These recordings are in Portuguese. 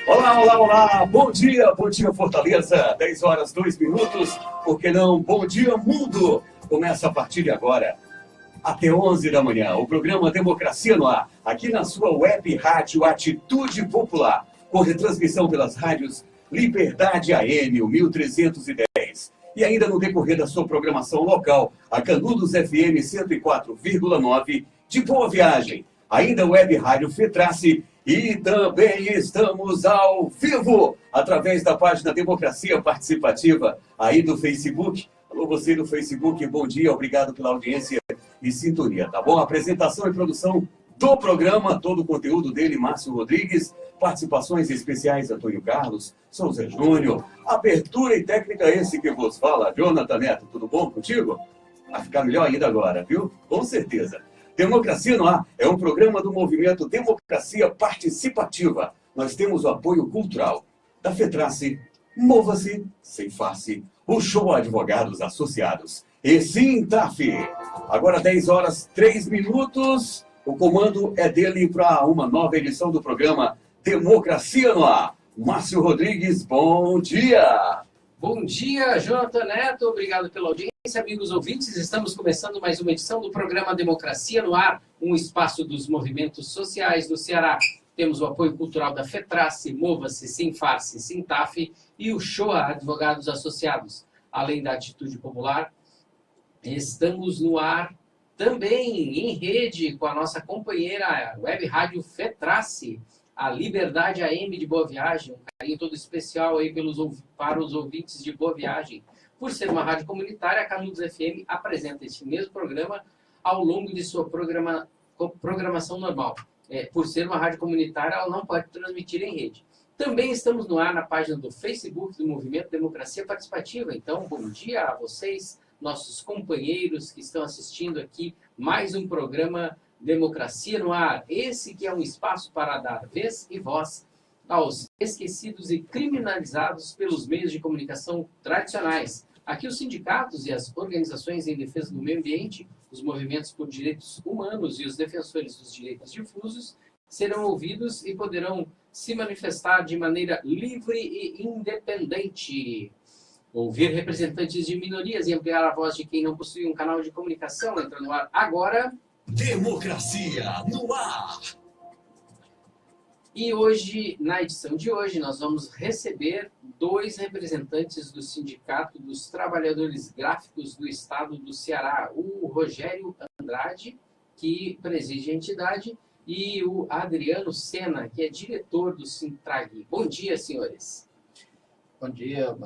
Olá, olá, olá, bom dia Fortaleza, 10 horas 2 minutos, por que não, bom dia mundo, começa a partir de agora, até 11 da manhã, o programa Democracia no Ar, aqui na sua web rádio Atitude Popular, com retransmissão pelas rádios Liberdade AM, o 1310, e ainda no decorrer da sua programação local, a Canudos FM 104,9, de Boa Viagem, ainda web rádio Fetrace. E também estamos ao vivo, através da página Democracia Participativa, aí do Facebook. Alô, você do Facebook, bom dia, obrigado pela audiência e sintonia, tá bom? Apresentação e produção do programa, todo o conteúdo dele, Márcio Rodrigues, participações especiais, Antônio Carlos, Souza Júnior, abertura e técnica esse que vos fala, Jonathan Neto, tudo bom contigo? Vai ficar melhor ainda agora, viu? Com certeza. Democracia no Ar é um programa do movimento Democracia Participativa. Nós temos o apoio cultural da Fetrace, Mova-se Sem Face, o Show Advogados Associados e Sintaf. Agora 10 horas 3 minutos, o comando é dele para uma nova edição do programa Democracia no Ar. Márcio Rodrigues, bom dia! Bom dia, Jonathan Neto, obrigado pela audiência. Amigos ouvintes, estamos começando mais uma edição do programa Democracia no Ar, um espaço dos movimentos sociais do Ceará. Temos o apoio cultural da Fetrace, Mova-se Sem Face, Sintaf e o Shoa Advogados Associados. Além da Atitude Popular, estamos no ar também em rede com a nossa companheira web rádio Fetrace, a Liberdade AM de Boa Viagem, um carinho todo especial aí para os ouvintes de Boa Viagem. Por ser uma rádio comunitária, a Canudos FM apresenta este mesmo programa ao longo de sua programação normal. Por ser uma rádio comunitária, ela não pode transmitir em rede. Também estamos no ar na página do Facebook do Movimento Democracia Participativa. Então, bom dia a vocês, nossos companheiros que estão assistindo aqui mais um programa Democracia no Ar. Esse que é um espaço para dar vez e voz aos esquecidos e criminalizados pelos meios de comunicação tradicionais. Aqui os sindicatos e as organizações em defesa do meio ambiente, os movimentos por direitos humanos e os defensores dos direitos difusos serão ouvidos e poderão se manifestar de maneira livre e independente. Ouvir representantes de minorias e ampliar a voz de quem não possui um canal de comunicação entra no ar agora. Democracia no Ar. E hoje, na edição de hoje, nós vamos receber dois representantes do Sindicato dos Trabalhadores Gráficos do Estado do Ceará, o Rogério Andrade, que preside a entidade, e o Adriano Sena, que é diretor do Sintrag. Bom dia, senhores. Bom dia,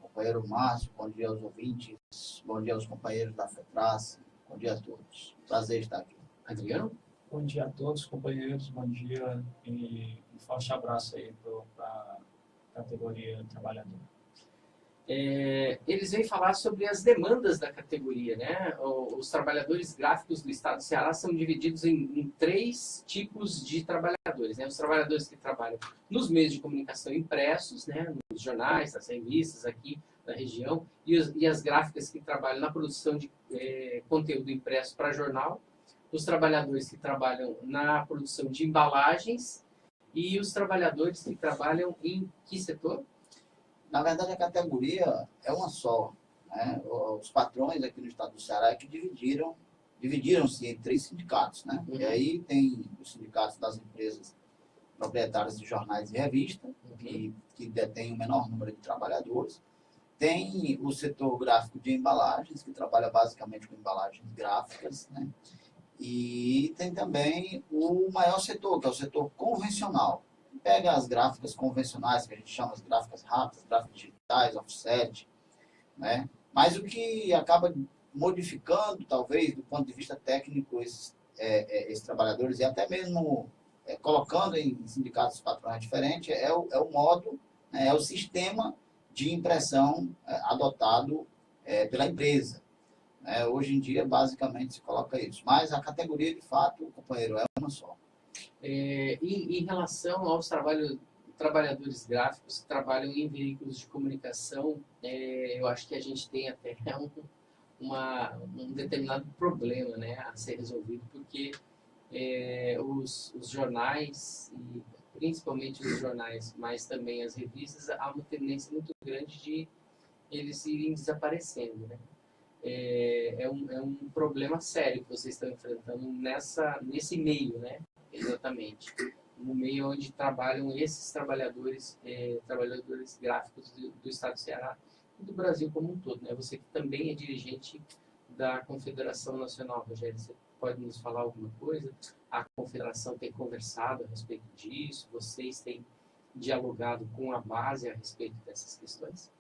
companheiro Márcio, bom dia aos ouvintes, bom dia aos companheiros da Fetrace, bom dia a todos. Prazer estar aqui. Adriano? Bom dia a todos, companheiros, bom dia e um forte abraço aí para a categoria trabalhadora. Eles vêm falar sobre as demandas da categoria, né? Os trabalhadores gráficos do Estado do Ceará são divididos em três tipos de trabalhadores, né? Os trabalhadores que trabalham nos meios de comunicação impressos, né? Nos jornais, nas revistas aqui da região, e as gráficas que trabalham na produção de conteúdo impresso para jornal, os trabalhadores que trabalham na produção de embalagens e os trabalhadores que trabalham em que setor? Na verdade, a categoria é uma só, né? Os patrões aqui no estado do Ceará é que dividiram-se em três sindicatos, né? Uhum. E aí tem os sindicatos das empresas proprietárias de jornais e revistas, que detêm o menor número de trabalhadores. Tem o setor gráfico de embalagens, que trabalha basicamente com embalagens gráficas, né? E tem também o maior setor, que é o setor convencional. Pega as gráficas convencionais, que a gente chama de gráficas rápidas, gráficas digitais, offset, né? Mas o que acaba modificando, talvez, do ponto de vista técnico, esses trabalhadores, e até mesmo colocando em sindicatos patrões diferentes, é o modo, né, é o sistema de impressão adotado pela empresa. Hoje em dia, basicamente, se coloca isso. Mas a categoria, de fato, companheiro, é uma só. Em relação aos trabalhadores gráficos que trabalham em veículos de comunicação, eu acho que a gente tem até um determinado problema, né, a ser resolvido, porque os jornais, e principalmente os jornais, mas também as revistas, há uma tendência muito grande de eles irem desaparecendo, né? É um problema sério que vocês estão enfrentando nesse meio, né? Exatamente. No meio onde trabalham esses trabalhadores gráficos do Estado do Ceará e do Brasil como um todo, né? Você que também é dirigente da Confederação Nacional, Rogério, você pode nos falar alguma coisa? A Confederação tem conversado a respeito disso? Vocês têm dialogado com a base a respeito dessas questões?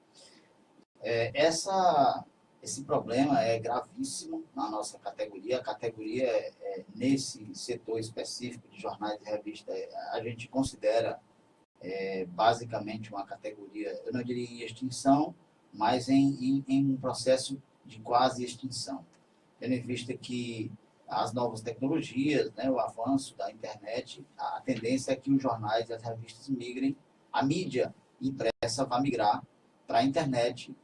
Esse problema é gravíssimo na nossa categoria. A categoria, nesse setor específico de jornais e revistas, a gente considera basicamente uma categoria, eu não diria em extinção, mas em um processo de quase extinção. Tendo em vista que as novas tecnologias, né, o avanço da internet, a tendência é que os jornais e as revistas migrem, a mídia impressa vai migrar para a internet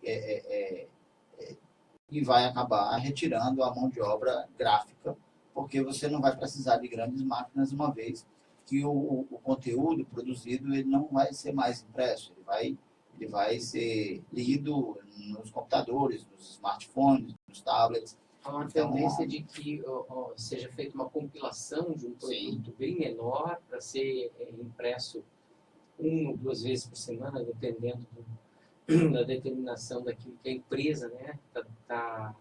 e vai acabar retirando a mão de obra gráfica, porque você não vai precisar de grandes máquinas, uma vez que o conteúdo produzido ele não vai ser mais impresso, ele vai ser lido nos computadores, nos smartphones, nos tablets. Há uma tendência de que seja feita uma compilação de um produto bem menor para ser impresso 1 ou 2 vezes por semana, dependendo da determinação daquilo que a empresa, né, tá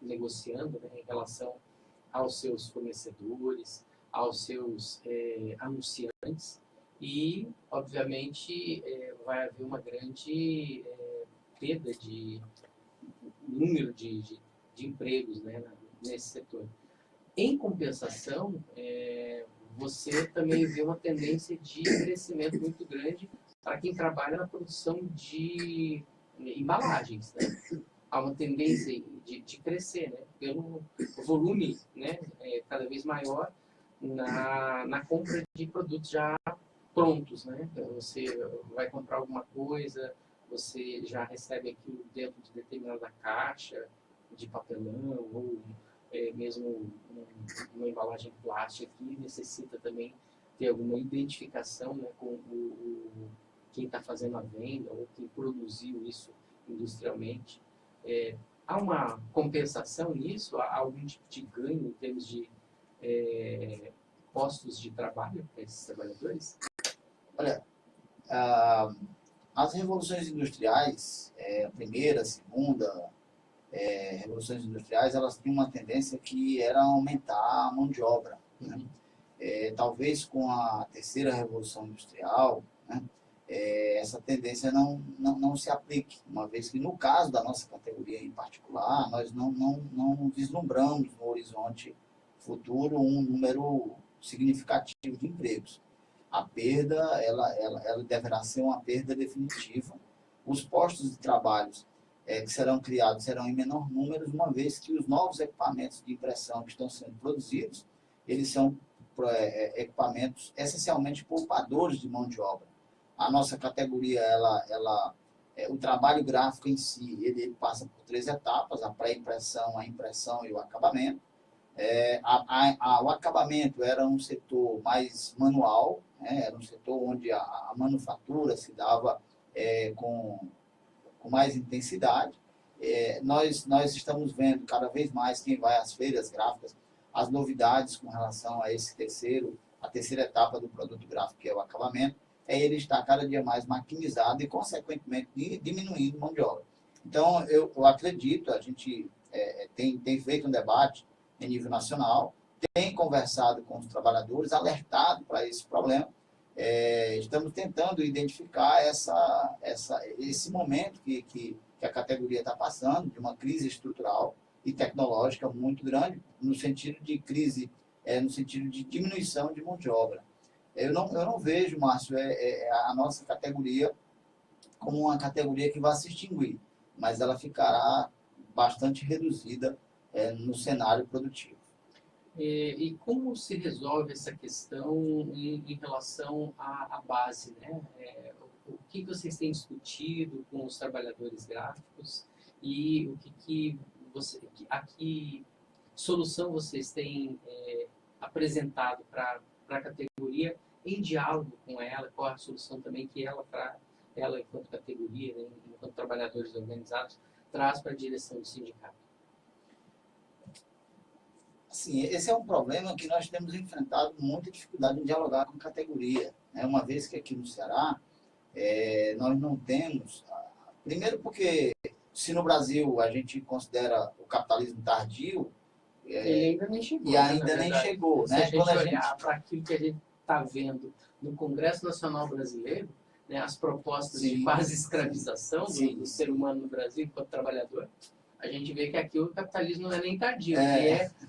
negociando, né, em relação aos seus fornecedores, aos seus anunciantes, e, obviamente, vai haver uma grande perda de número de empregos, né, nesse setor. Em compensação, você também vê uma tendência de crescimento muito grande para quem trabalha na produção de embalagens, né? Há uma tendência de crescer, né? Pelo volume, né, cada vez maior na compra de produtos já prontos, né? Você vai comprar alguma coisa, você já recebe aquilo dentro de determinada caixa de papelão ou mesmo uma embalagem plástica que necessita também ter alguma identificação, né, com quem está fazendo a venda ou quem produziu isso industrialmente. Há uma compensação nisso? Há algum tipo de ganho em termos de postos de trabalho para esses trabalhadores? Olha, as revoluções industriais, a primeira, a segunda, revoluções industriais, elas tinham uma tendência que era aumentar a mão de obra. Né? Talvez com a terceira revolução industrial, né, essa tendência não se aplique, uma vez que no caso da nossa categoria em particular, nós não vislumbramos no horizonte futuro um número significativo de empregos. A perda, ela deverá ser uma perda definitiva. Os postos de trabalho que serão criados serão em menor número, uma vez que os novos equipamentos de impressão que estão sendo produzidos, eles são equipamentos essencialmente poupadores de mão de obra. A nossa categoria, o trabalho gráfico em si, ele passa por 3 etapas: a pré-impressão, a impressão e o acabamento. O acabamento era um setor mais manual, né? Era um setor onde a manufatura se dava com mais intensidade. Nós estamos vendo cada vez mais, quem vai às feiras gráficas, as novidades com relação a a terceira etapa do produto gráfico, que é o acabamento, ele está cada dia mais maquinizado e, consequentemente, diminuindo mão de obra. Então, eu acredito, a gente tem feito um debate em nível nacional, tem conversado com os trabalhadores, alertado para esse problema. Estamos tentando identificar esse momento que a categoria está passando, de uma crise estrutural e tecnológica muito grande, no sentido de crise, no sentido de diminuição de mão de obra. Eu não vejo, Márcio, a nossa categoria como uma categoria que vai se extinguir, mas ela ficará bastante reduzida no cenário produtivo. E como se resolve essa questão em relação à base, né? O que vocês têm discutido com os trabalhadores gráficos e a que solução vocês têm apresentado para a categoria em diálogo com ela, qual a solução também que ela enquanto categoria, né, enquanto trabalhadores organizados, traz para a direção do sindicato. Sim, esse é um problema que nós temos enfrentado muita dificuldade em dialogar com a categoria, né? Uma vez que aqui no Ceará nós não temos... Primeiro porque, se no Brasil a gente considera o capitalismo tardio... ele ainda nem chegou. E ainda nem chegou, Se né? a gente olhar para aquilo que a gente está vendo no Congresso Nacional Brasileiro, né, as propostas Sim. de quase escravização Sim. do ser humano no Brasil enquanto trabalhador, a gente vê que aqui o capitalismo não é nem tardio,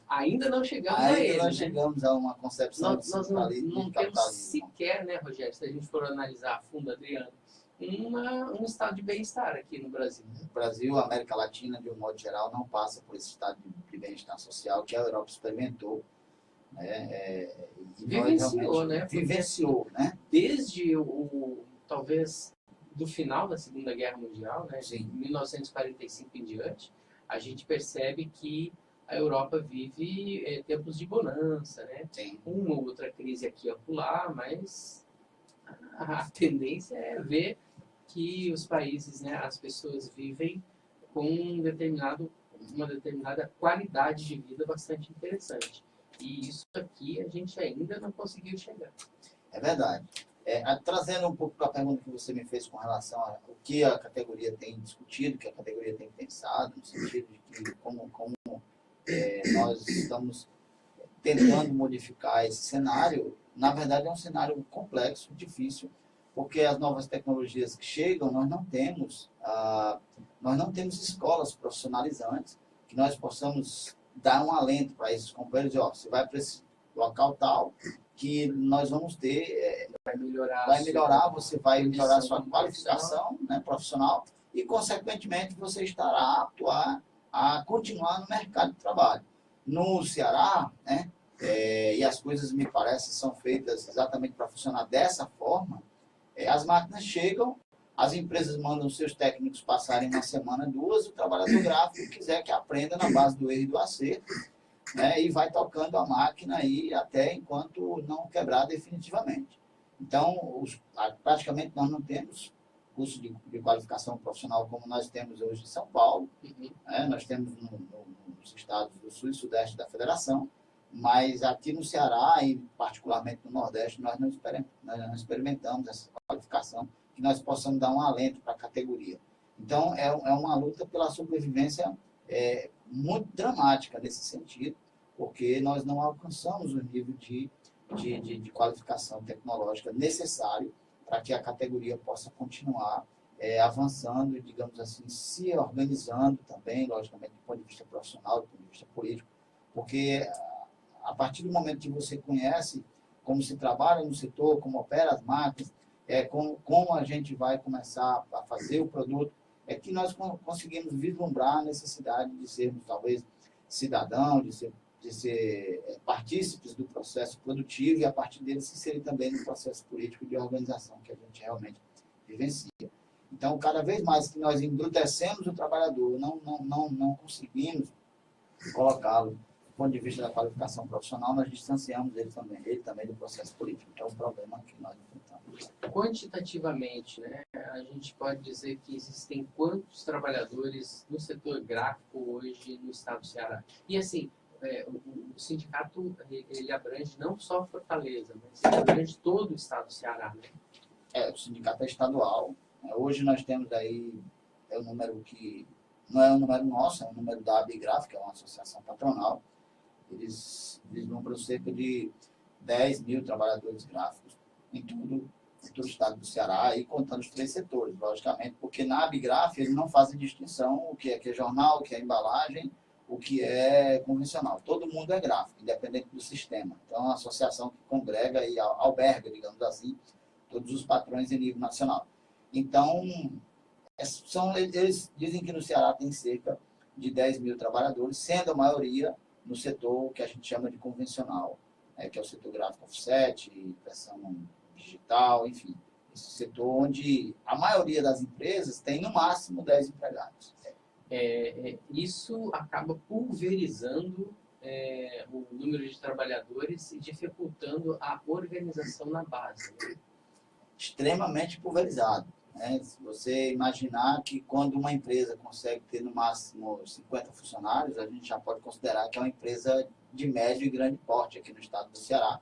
ainda não chegamos a ele. Ainda não né? chegamos a uma concepção Nós não temos capitalismo. sequer, né, Rogério, se a gente for analisar a fundo, Adriano, um estado de bem-estar aqui no Brasil. O Brasil, a América Latina, de um modo geral, não passa por esse estado de bem-estar social que a Europa experimentou. Vivenciou, né? Vivenciou, né? Desde talvez do final da Segunda Guerra Mundial, né, Sim. de 1945 em diante, a gente percebe que a Europa vive tempos de bonança, né? Sim. Uma ou outra crise aqui e acolá, mas a tendência é ver que os países, né, as pessoas vivem com uma determinada qualidade de vida bastante interessante. E isso aqui a gente ainda não conseguiu chegar. É verdade. Trazendo um pouco para a pergunta que você me fez com relação ao que a categoria tem discutido, que a categoria tem pensado, no sentido de que como nós estamos tentando modificar esse cenário, na verdade é um cenário complexo, difícil, porque as novas tecnologias que chegam, nós não temos escolas profissionalizantes que nós possamos dar um alento para esses companheiros e, você vai para esse local tal, que nós vamos ter, Vai melhorar, você vai melhorar a sua qualificação, né, profissional e, consequentemente, você estará apto a continuar no mercado de trabalho. No Ceará, né, e as coisas me parecem são feitas exatamente para funcionar dessa forma, as máquinas chegam, as empresas mandam seus técnicos passarem uma semana, duas, o trabalhador gráfico quiser que aprenda na base do erro e do acerto, né, e vai tocando a máquina aí até enquanto não quebrar definitivamente. Então, praticamente nós não temos curso de qualificação profissional como nós temos hoje em São Paulo, né, nós temos nos estados do Sul e Sudeste da Federação, mas aqui no Ceará e particularmente no Nordeste nós não experimentamos essa qualificação que nós possamos dar um alento para a categoria. Então, é uma luta pela sobrevivência muito dramática nesse sentido, porque nós não alcançamos o nível de qualificação tecnológica necessário para que a categoria possa continuar avançando e, digamos assim, se organizando também, logicamente, do ponto de vista profissional, do ponto de vista político, porque a partir do momento que você conhece como se trabalha no setor, como opera as máquinas, como a gente vai começar a fazer o produto, é que nós conseguimos vislumbrar a necessidade de sermos, talvez, cidadãos, de ser partícipes do processo produtivo e, a partir dele, se inserir também no processo político de organização que a gente realmente vivencia. Então, cada vez mais que nós embrutecemos o trabalhador, não conseguimos colocá-lo do ponto de vista da qualificação profissional, nós distanciamos ele também do processo político. Então, é um problema que nós enfrentamos. Quantitativamente, né, a gente pode dizer que existem quantos trabalhadores no setor gráfico hoje no estado do Ceará? E, assim, o sindicato ele abrange não só Fortaleza, mas ele abrange todo o estado do Ceará, né? O sindicato é estadual. Hoje nós temos aí um número que não é um número nosso, é um número da Abigraf, que é uma associação patronal. Eles vislumbram cerca de 10 mil trabalhadores gráficos em todo o estado do Ceará, e contando os 3 setores, logicamente, porque na Abigraf eles não fazem distinção o que é jornal, o que é embalagem, o que é convencional. Todo mundo é gráfico, independente do sistema. Então, é uma associação que congrega e alberga, digamos assim, todos os patrões em nível nacional. Então, eles dizem que no Ceará tem cerca de 10 mil trabalhadores, sendo a maioria no setor que a gente chama de convencional, que é o setor gráfico offset, impressão digital, enfim. Esse setor onde a maioria das empresas tem no máximo 10 empregados. Isso acaba pulverizando o número de trabalhadores e dificultando a organização na base, né? Extremamente pulverizado, né? Se você imaginar que quando uma empresa consegue ter no máximo 50 funcionários, a gente já pode considerar que é uma empresa de médio e grande porte aqui no estado do Ceará,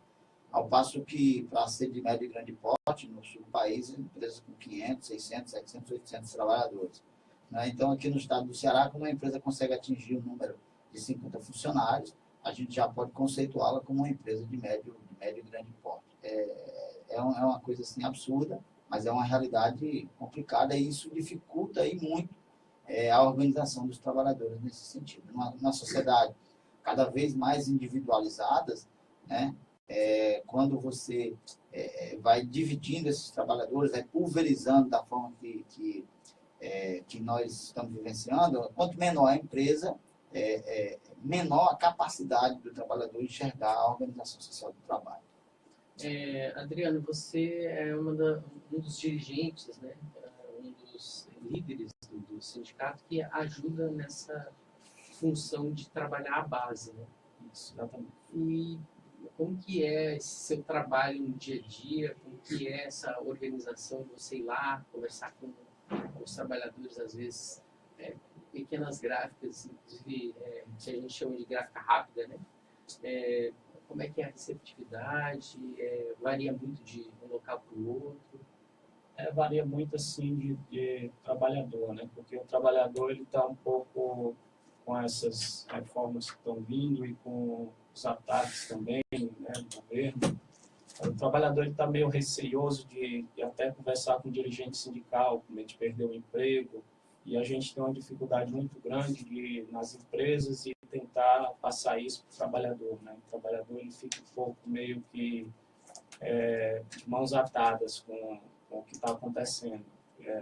ao passo que, para ser de médio e grande porte, no sul do país, empresas com 500, 600, 700, 800 trabalhadores, né? Então, aqui no estado do Ceará, quando uma empresa consegue atingir o número de 50 funcionários, a gente já pode conceituá-la como uma empresa de médio e grande porte. É uma coisa assim absurda, mas é uma realidade complicada e isso dificulta aí muito a organização dos trabalhadores nesse sentido. Numa sociedade cada vez mais individualizadas, né? Quando você vai dividindo esses trabalhadores, vai pulverizando da forma que nós estamos vivenciando, quanto menor a empresa, menor a capacidade do trabalhador enxergar a organização social do trabalho. Adriano, você é um dos dirigentes, né? Um dos líderes do sindicato que ajuda nessa função de trabalhar a base, né? Isso, exatamente. E como que é esse seu trabalho no dia a dia? Como que é essa organização de você ir lá, conversar com os trabalhadores, às vezes, pequenas gráficas, inclusive, que a gente chama de gráfica rápida, né? Como é que é a receptividade? Varia muito de um local para o outro? Varia muito assim de trabalhador, né? Porque o trabalhador ele está um pouco com essas reformas que estão vindo e com os ataques também, né, do governo. O trabalhador está meio receioso de até conversar com o dirigente sindical, com medo de perder o emprego, e a gente tem uma dificuldade muito grande nas empresas e tentar passar isso para o trabalhador, né? O trabalhador ele fica um pouco meio que de mãos atadas com o que está acontecendo.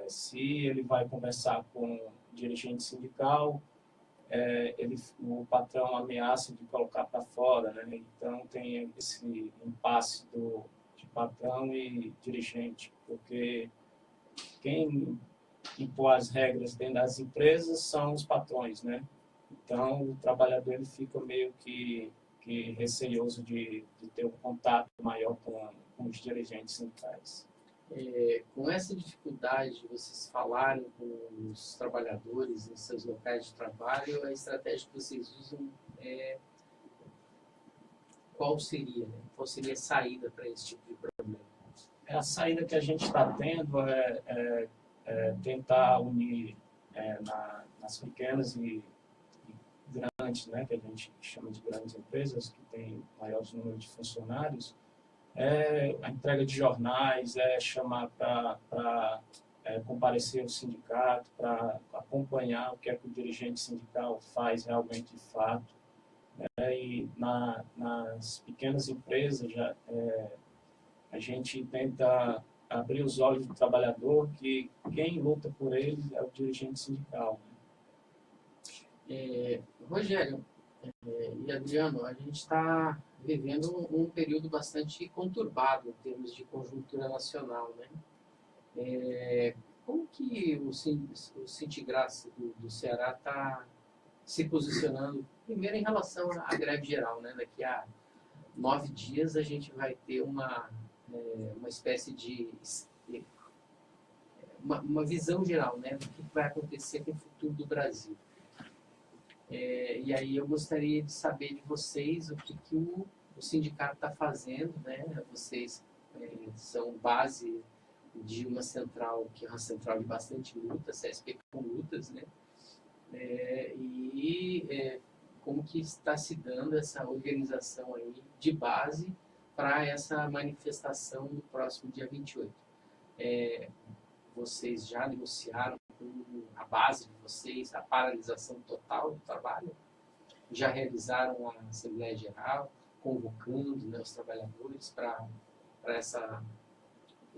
Se ele vai conversar com o dirigente sindical, o patrão ameaça de colocar para fora, né? Então tem esse impasse de patrão e dirigente, porque quem impõe as regras dentro das empresas são os patrões, né? Então o trabalhador ele fica meio que receioso de ter um contato maior com os dirigentes sindicais. Com essa dificuldade de vocês falarem com os trabalhadores em seus locais de trabalho, a estratégia que vocês usam qual seria, né? Qual seria a saída para esse tipo de problema? A saída que a gente está tendo é tentar unir nas pequenas e grandes, né, que a gente chama de grandes empresas, que tem maiores número de funcionários, a entrega de jornais, chamar para comparecer ao sindicato, para acompanhar o que é que o dirigente sindical faz realmente de fato. E nas pequenas empresas a gente tenta abrir os olhos do trabalhador que quem luta por ele é o dirigente sindical, né? Rogério e Adriano, a gente está vivendo um período bastante conturbado em termos de conjuntura nacional, né? Como que o Sindigraça do Ceará está se posicionando, primeiro em relação à greve geral, né? Daqui a 9 dias a gente vai ter uma espécie de uma visão geral, né, do que vai acontecer com o futuro do Brasil. E aí eu gostaria de saber de vocês o que o sindicato está fazendo, né? Vocês são base de uma central, que é uma central de bastante luta, CSP com lutas, né? Como que está se dando essa organização aí de base para essa manifestação no próximo dia 28. Vocês já negociaram com a base de vocês a paralisação total do trabalho? Já realizaram a Assembleia Geral, convocando, né, os trabalhadores para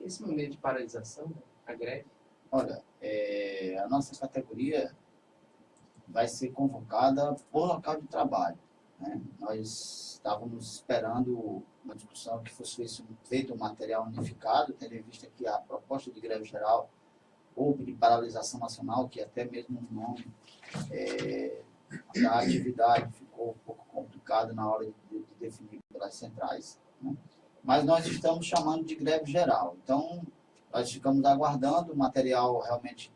esse momento de paralisação, né, a greve? Olha, a nossa categoria vai ser convocada por local de trabalho, né? Nós estávamos esperando uma discussão que fosse feito um material unificado, tendo em vista que a proposta de greve geral ou de paralisação nacional, que até mesmo o nome da atividade ficou um pouco complicado na hora de definir pelas centrais, né? Mas nós estamos chamando de greve geral. Então, nós ficamos aguardando, o material realmente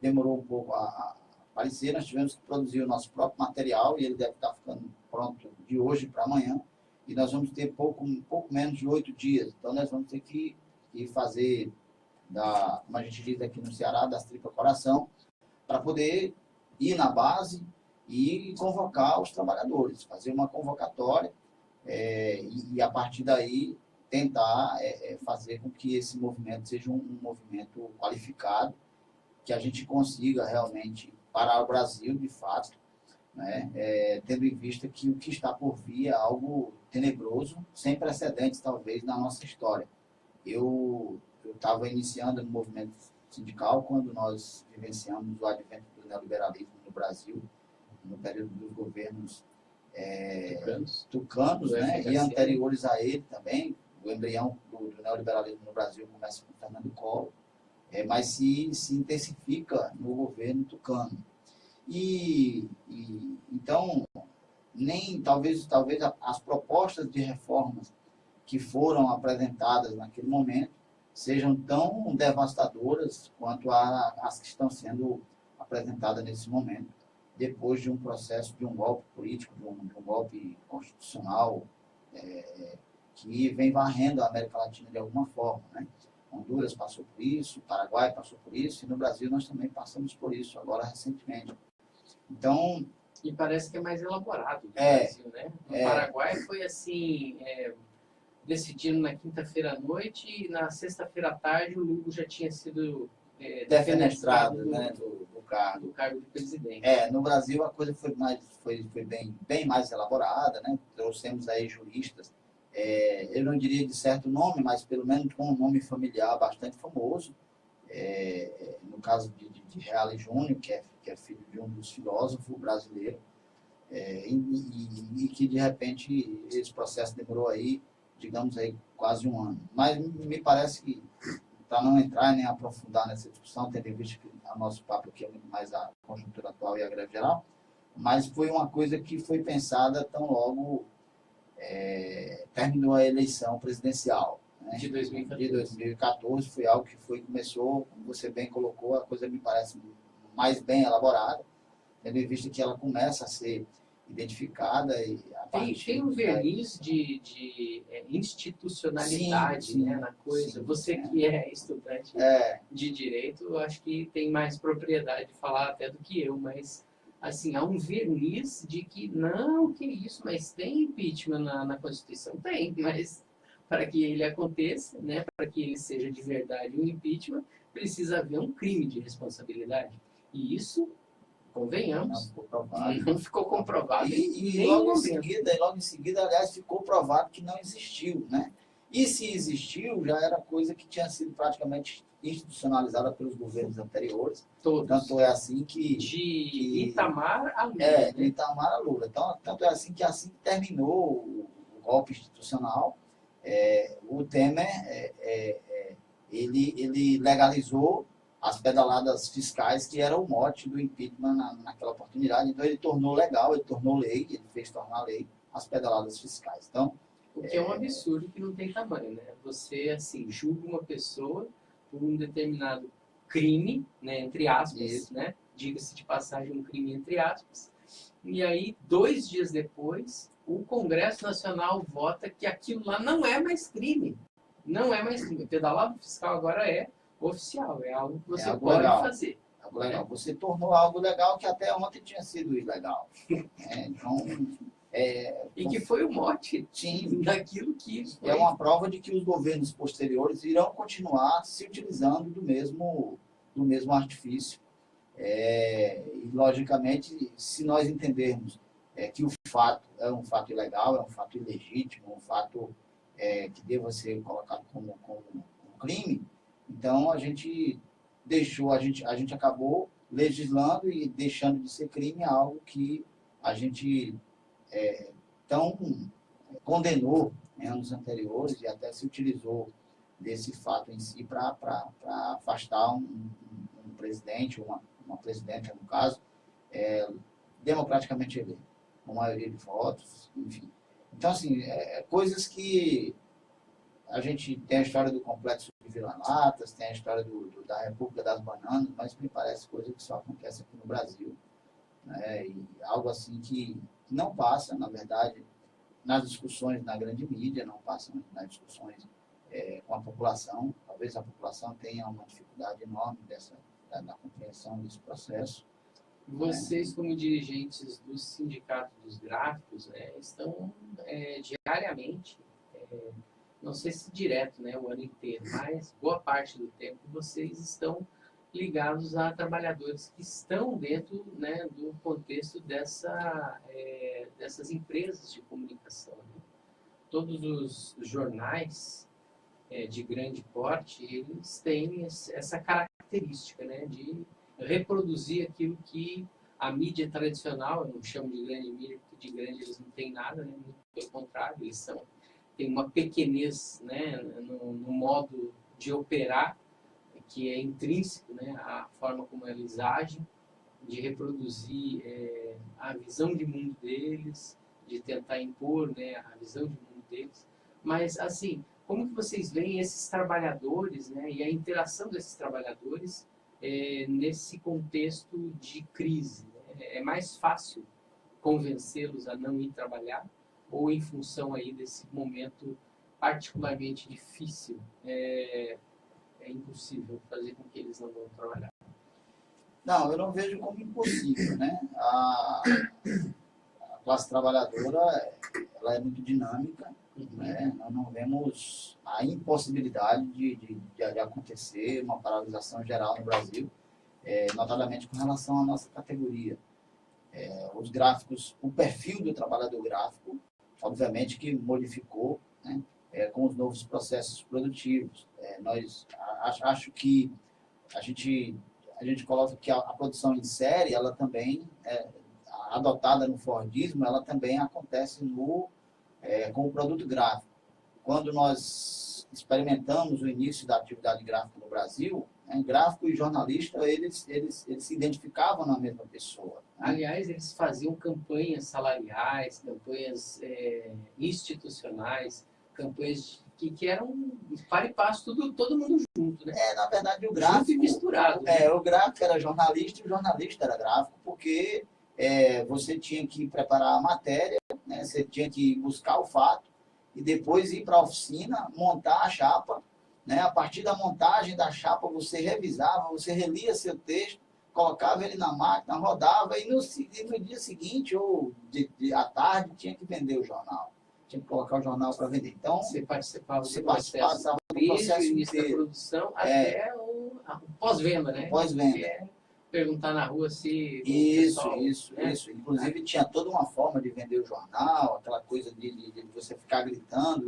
demorou um pouco a aparecer, nós tivemos que produzir o nosso próprio material e ele deve estar ficando pronto de hoje para amanhã, e nós vamos ter um pouco menos de 8 dias. Então, nós vamos ter que fazer, como a gente diz aqui no Ceará, das tripas coração, para poder ir na base e convocar os trabalhadores, fazer uma convocatória e a partir daí tentar fazer com que esse movimento seja um movimento qualificado, que a gente consiga realmente parar o Brasil, de fato, né? Tendo em vista que o que está por vir é algo tenebroso, sem precedentes, talvez, na nossa história. Eu estava iniciando no movimento sindical quando nós vivenciamos o advento do neoliberalismo no Brasil, no período dos governos tucanos, né? E anteriores a ele também. O embrião do neoliberalismo no Brasil começa com Fernando Collor, mas se intensifica no governo tucano. Então, talvez as propostas de reformas que foram apresentadas naquele momento sejam tão devastadoras quanto as que estão sendo apresentadas nesse momento, depois de um processo, de um golpe político, de um golpe constitucional que vem varrendo a América Latina de alguma forma, né? Honduras passou por isso, o Paraguai passou por isso, e no Brasil nós também passamos por isso, agora recentemente. Então... E parece que é mais elaborado do Brasil, né? No Paraguai foi assim, decidindo na quinta-feira à noite, e na sexta-feira à tarde o Lugo já tinha sido defenestrado, né, do cargo de presidente. No Brasil a coisa foi bem mais elaborada, né? Trouxemos aí juristas, eu não diria de certo nome, mas pelo menos com um nome familiar bastante famoso, no caso de Reale Júnior, que é filho de um dos filósofos brasileiros, e que de repente esse processo demorou aí, digamos aí, quase um ano. Mas me parece que, para não entrar nem aprofundar nessa discussão, tendo em vista que o nosso papo aqui é muito mais a conjuntura atual e a greve geral, mas foi uma coisa que foi pensada tão logo terminou a eleição presidencial, né? De 2014. De 2014 foi algo que começou, como você bem colocou, a coisa me parece mais bem elaborada, tendo em vista que ela começa a ser identificada. Tem um verniz de institucionalidade, sim, né, na coisa. Sim, você que é estudante de direito, eu acho que tem mais propriedade de falar até do que eu, mas assim, há um verniz de que não, que isso, mas tem impeachment na Constituição? Tem, mas para que ele aconteça, né, para que ele seja de verdade um impeachment, precisa haver um crime de responsabilidade. E isso, convenhamos, não ficou comprovado. E logo em seguida, aliás, ficou provado que não existiu, né? E se existiu, já era coisa que tinha sido praticamente institucionalizada pelos governos anteriores. Todos. Tanto é assim que... De Itamar a Lula. De Itamar a Lula. Então, tanto é assim que terminou o golpe institucional, o Temer, ele legalizou as pedaladas fiscais, que era o mote do impeachment naquela oportunidade. Então, ele tornou legal, ele tornou lei, ele fez tornar lei as pedaladas fiscais. Então, o que é um absurdo que não tem tamanho, né? Você, assim, julga uma pessoa por um determinado crime, né, entre aspas, né? Diga-se de passagem, um crime entre aspas. E aí, 2 dias depois, o Congresso Nacional vota que aquilo lá não é mais crime. Não é mais crime. O pedalado fiscal agora é oficial, é algo que você pode legal. fazer. Algo legal. Você tornou algo legal que até ontem tinha sido ilegal. Então... e que foi o mote daquilo que foi. É uma prova de que os governos posteriores irão continuar se utilizando do mesmo artifício. E, logicamente, se nós entendermos que o fato é um fato ilegal, é um fato ilegítimo, um fato que deva ser colocado como um crime, então a gente acabou legislando e deixando de ser crime algo que a gente tão condenou em anos anteriores e até se utilizou desse fato em si para afastar um presidente, uma presidenta, no caso, democraticamente eleito, com maioria de votos, enfim. Então, assim, coisas que a gente tem a história do complexo de Vira-Latas, tem a história da República das Bananas, mas me parece coisa que só acontece aqui no Brasil, né? E algo assim que não passa, na verdade, nas discussões na grande mídia, não passa nas discussões com a população. Talvez a população tenha uma dificuldade enorme da compreensão desse processo. Vocês, como dirigentes do Sindicato dos Gráficos, estão diariamente, não sei se direto, né, o ano inteiro, mas boa parte do tempo vocês estão ligados a trabalhadores que estão dentro, né, do contexto dessas empresas de comunicação, né? Todos os jornais de grande porte, eles têm essa característica, né, de reproduzir aquilo que a mídia tradicional, eu não chamo de grande mídia, porque de grande eles não têm nada, né? Muito pelo contrário, eles têm uma pequenez, né, no modo de operar, que é intrínseco, né, à forma como eles agem, de reproduzir a visão de mundo deles, de tentar impor, né, a visão de mundo deles. Mas, assim, como que vocês veem esses trabalhadores, né, e a interação desses trabalhadores nesse contexto de crise? É mais fácil convencê-los a não ir trabalhar, ou em função aí desse momento particularmente difícil, é impossível fazer com que eles não vão trabalhar? Não, eu não vejo como impossível, né? A classe trabalhadora, ela é muito dinâmica, né? Nós não vemos a impossibilidade de acontecer uma paralisação geral no Brasil, notadamente com relação à nossa categoria. Os gráficos, o perfil do trabalhador gráfico, obviamente que modificou, né? Com os novos processos produtivos. Acho que a gente coloca que a produção em série, ela também, adotada no Fordismo, ela também acontece com o produto gráfico. Quando nós experimentamos o início da atividade gráfica no Brasil, gráfico e jornalista, eles se identificavam na mesma pessoa. Aliás, eles faziam campanhas salariais, campanhas institucionais, campanhas que eram par e passo, todo mundo junto, né? Na verdade, o gráfico... Junto e misturado. Né? O gráfico era jornalista e o jornalista era gráfico, porque você tinha que preparar a matéria, né? Você tinha que buscar o fato e depois ir para a oficina, montar a chapa, né? A partir da montagem da chapa, você revisava, você relia seu texto, colocava ele na máquina, rodava e no dia seguinte ou à tarde tinha que vender o jornal. Tinha que colocar o jornal para vender. Então, você participava do processo desde o início da produção até o pós-venda, né? Pós-venda. Perguntar na rua se... Isso. Inclusive, tinha toda uma forma de vender o jornal, aquela coisa de você ficar gritando.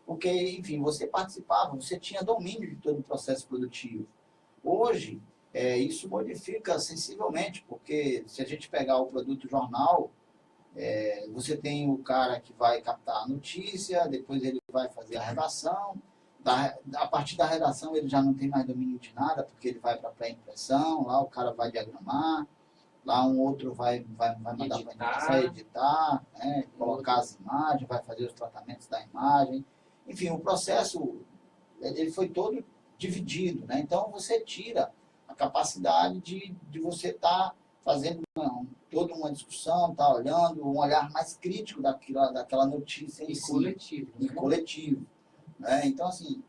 Porque, enfim, você participava, você tinha domínio de todo o processo produtivo. Hoje, isso modifica sensivelmente, porque se a gente pegar o produto jornal, você tem o cara que vai captar a notícia, depois ele vai fazer a redação. A partir da redação ele já não tem mais domínio de nada, porque ele vai para a pré-impressão, lá o cara vai diagramar, lá um outro vai mandar para editar, né, colocar as imagens, vai fazer os tratamentos da imagem. Enfim, o processo ele foi todo dividido, né? Então você tira a capacidade de você estar fazendo toda uma discussão, estar olhando, um olhar mais crítico daquela notícia em si. Coletivo. Né? Então, assim,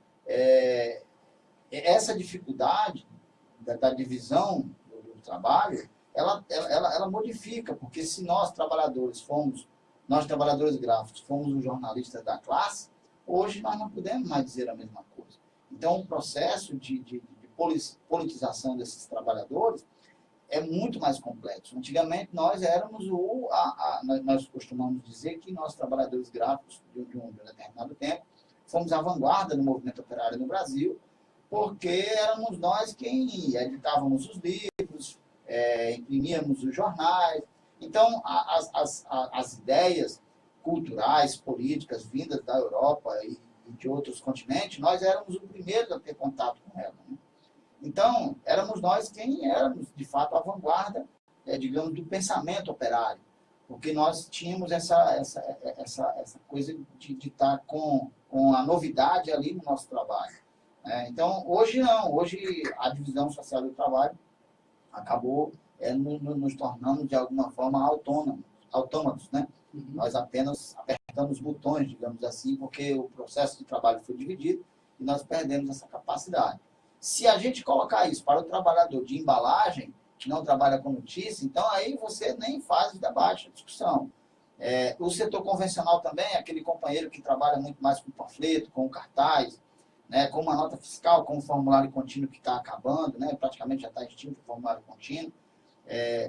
essa dificuldade da divisão do trabalho, ela modifica, porque se nós trabalhadores gráficos, fomos os jornalistas da classe, hoje nós não podemos mais dizer a mesma coisa. Então, o processo de politização desses trabalhadores é muito mais complexo. Antigamente, nós éramos nós costumamos dizer que nós, trabalhadores gráficos de um determinado tempo, fomos a vanguarda do movimento operário no Brasil, porque éramos nós quem editávamos os livros, imprimíamos os jornais. Então, as ideias culturais, políticas, vindas da Europa e de outros continentes, nós éramos os primeiros a ter contato com ela. Né? Então, éramos nós quem éramos, de fato, a vanguarda, digamos, do pensamento operário, porque nós tínhamos essa coisa de estar com a novidade ali no nosso trabalho. Então, hoje não, hoje a divisão social do trabalho acabou nos tornando, de alguma forma, autômatos, né? Nós apenas apertamos botões, digamos assim, porque o processo de trabalho foi dividido e nós perdemos essa capacidade. Se a gente colocar isso para o trabalhador de embalagem, que não trabalha com notícia, então aí você nem faz o debate, a discussão. O setor convencional também, aquele companheiro que trabalha muito mais com panfleto, com cartaz, né, com uma nota fiscal, com o formulário contínuo que está acabando, né, praticamente já está extinto o formulário contínuo.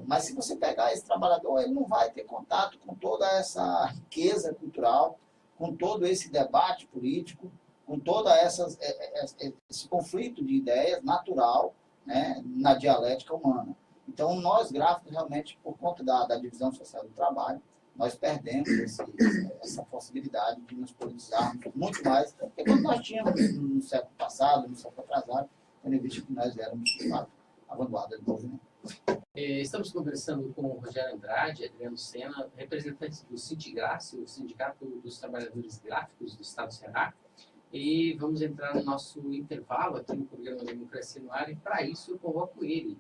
Mas se você pegar esse trabalhador, ele não vai ter contato com toda essa riqueza cultural, com todo esse debate político, com todo esse conflito de ideias natural, né, na dialética humana. Então, nós gráficos, realmente, por conta da divisão social do trabalho, nós perdemos essa possibilidade de nos politizarmos muito mais, porque quando nós tínhamos no século passado, no século atrasado, tendo visto que nós éramos, de fato, a vanguarda do movimento. Estamos conversando com o Rogério Andrade e Adriano Sena, representantes do Sindigrace, o Sindicato dos Trabalhadores Gráficos do Estado do Ceará, e vamos entrar no nosso intervalo aqui no programa Democracia no Ar, e para isso eu convoco ele,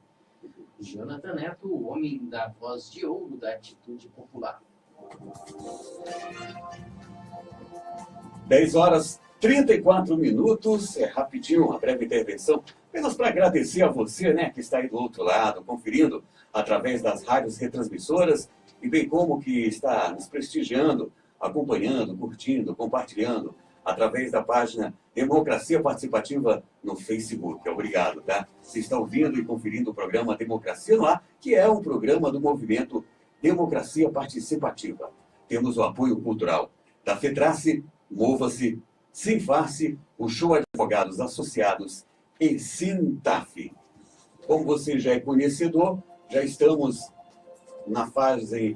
Jonathan Neto, o homem da voz de ouro da atitude popular. 10h34, rapidinho, uma breve intervenção, apenas para agradecer a você, né, que está aí do outro lado, conferindo através das rádios retransmissoras, e bem como que está nos prestigiando, acompanhando, curtindo, compartilhando, através da página Democracia Participativa no Facebook. Obrigado, tá? Você está ouvindo e conferindo o programa Democracia no Ar, que é um programa do movimento Democracia Participativa. Temos o apoio cultural da FETRACE, Mova-se, Sinfarce, o Show Advogados Associados e Sintaf. Como você já é conhecedor, já estamos na fase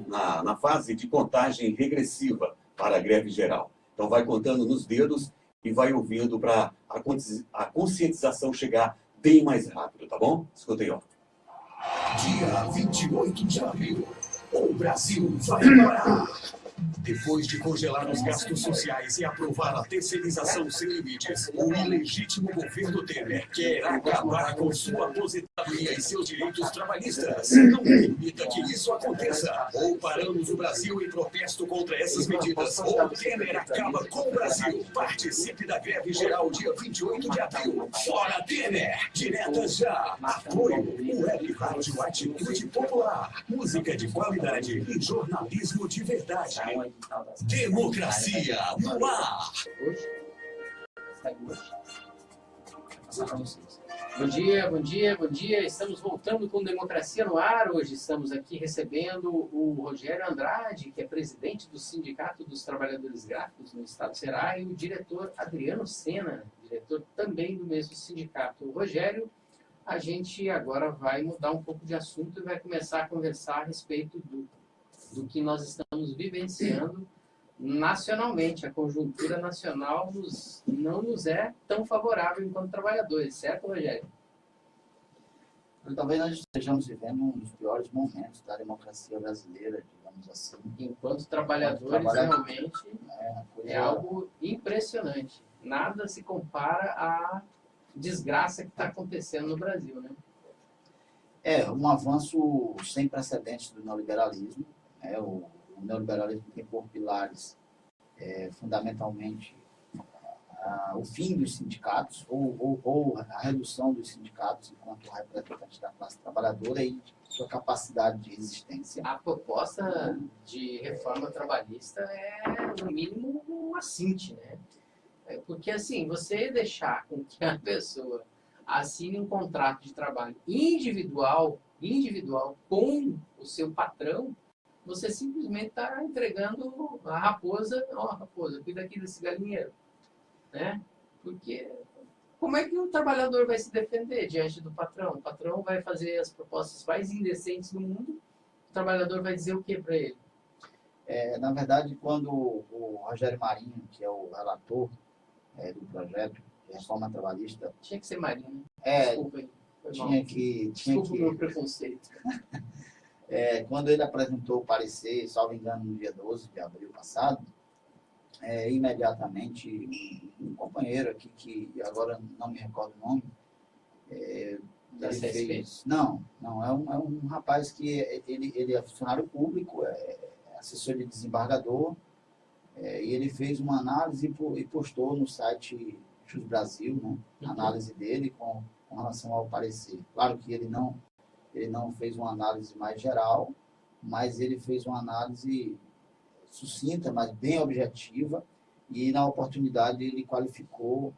de contagem regressiva para a greve geral. Então vai contando nos dedos e vai ouvindo para a conscientização chegar bem mais rápido, tá bom? Escuta aí, ó. Dia 28 de abril, o Brasil vai parar. Depois de congelar os gastos sociais e aprovar a terceirização sem limites, o ilegítimo governo Temer quer acabar com sua aposentadoria e seus direitos trabalhistas. Não permita que isso aconteça. Ou paramos o Brasil em protesto contra essas medidas, ou Temer acaba com o Brasil. Participe da greve geral dia 28 de abril. Fora Temer! Direta já! Apoio o Web Rádio Atitude Popular. Música de qualidade e jornalismo de verdade. Democracia no ar. Hoje? Sai hoje? Vou passar para vocês. Bom dia, bom dia, bom dia. Estamos voltando com Democracia no Ar. Hoje estamos aqui recebendo o Rogério Andrade, que é presidente do Sindicato dos Trabalhadores Gráficos no Estado do Ceará, e o diretor Adriano Sena, diretor também do mesmo sindicato. O Rogério, a gente agora vai mudar um pouco de assunto e vai começar a conversar a respeito do que nós estamos vivenciando nacionalmente. A conjuntura nacional não nos é tão favorável enquanto trabalhadores, certo, Rogério? Talvez nós estejamos vivendo um dos piores momentos da democracia brasileira, digamos assim. Enquanto trabalhadores, realmente é algo impressionante. Nada se compara à desgraça que está acontecendo no Brasil, né? É um avanço sem precedentes do neoliberalismo. O neoliberalismo tem por pilares, fundamentalmente, o fim dos sindicatos, ou a redução dos sindicatos enquanto representantes da classe trabalhadora e sua capacidade de resistência. A proposta de reforma trabalhista é, no mínimo, um assinte, né? Porque, assim, você deixar com que a pessoa assine um contrato de trabalho individual com o seu patrão, você simplesmente está entregando a raposa. Raposa, cuida aqui desse galinheiro. Né? Porque como é que o trabalhador vai se defender diante do patrão? O patrão vai fazer as propostas mais indecentes do mundo, o trabalhador vai dizer o que para ele? Na verdade, quando o Rogério Marinho, que é o relator do projeto de reforma trabalhista... Tinha que ser Marinho, né? Desculpa aí. Foi mal. tinha que... Desculpa o meu preconceito. Quando ele apresentou o parecer, salvo engano, no dia 12 de abril passado, imediatamente um companheiro aqui, que agora não me recordo o nome, Da ele CSP? fez... Não, é um rapaz que ele é funcionário público, é assessor de desembargador, e ele fez uma análise e postou no site Jus Brasil, né, a análise dele com relação ao parecer. Claro que ele não fez uma análise mais geral, mas ele fez uma análise sucinta, mas bem objetiva, e na oportunidade ele qualificou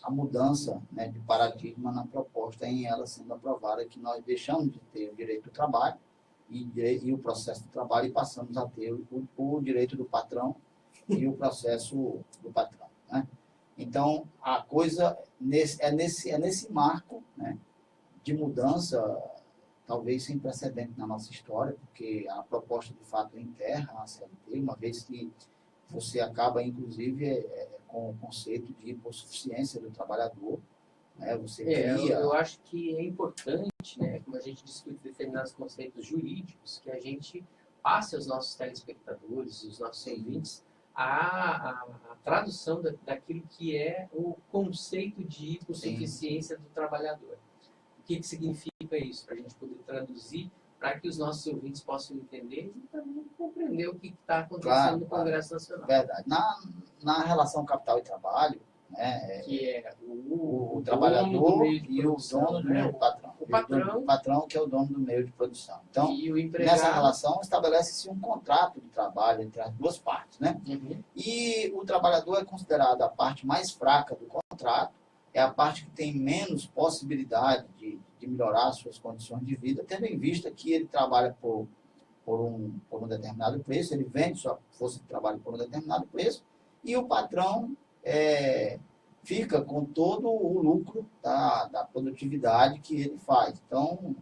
a mudança, né, de paradigma na proposta em ela sendo aprovada, que nós deixamos de ter o direito do trabalho e o processo do trabalho e passamos a ter o direito do patrão e o processo do patrão, né? Então, a coisa é nesse marco, né, de mudança, talvez sem precedente na nossa história, porque a proposta, de fato, enterra a CLT, uma vez que você acaba, inclusive, com o conceito de hipossuficiência do trabalhador, né? Você cria... Eu acho que é importante, né, como a gente discute determinados conceitos jurídicos, que a gente passe aos nossos telespectadores, os nossos ouvintes, a tradução daquilo que é o conceito de hipossuficiência do trabalhador. O que significa isso? Para a gente poder traduzir, para que os nossos ouvintes possam entender e também compreender o que está acontecendo no Congresso Nacional. Verdade. Na relação capital e trabalho, né, que é o trabalhador e o dono do meio, patrão. O patrão, que é o dono do meio de produção. Então, e o empregado... nessa relação, estabelece-se um contrato de trabalho entre as duas partes, né? Uhum. E o trabalhador é considerado a parte mais fraca do contrato, é a parte que tem menos possibilidade de melhorar suas condições de vida, tendo em vista que ele trabalha por um determinado preço, ele vende sua força de trabalho por um determinado preço, e o patrão fica com todo o lucro da produtividade que ele faz. Então,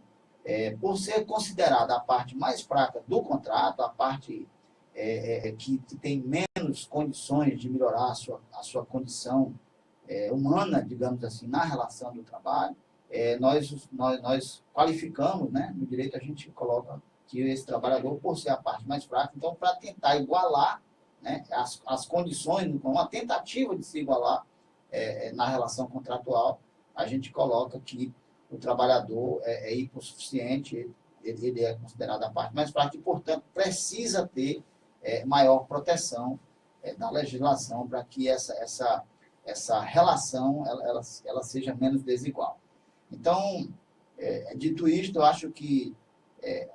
por ser considerada a parte mais fraca do contrato, a parte que tem menos condições de melhorar a sua condição humana, digamos assim, na relação do trabalho, nós qualificamos, né, no direito a gente coloca que esse trabalhador, por ser a parte mais fraca, então, para tentar igualar, né, as condições, uma tentativa de se igualar na relação contratual, a gente coloca que o trabalhador é hipossuficiente, ele é considerado a parte mais fraca e, portanto, precisa ter maior proteção da legislação para que essa relação ela seja menos desigual. Então, dito isto, eu acho que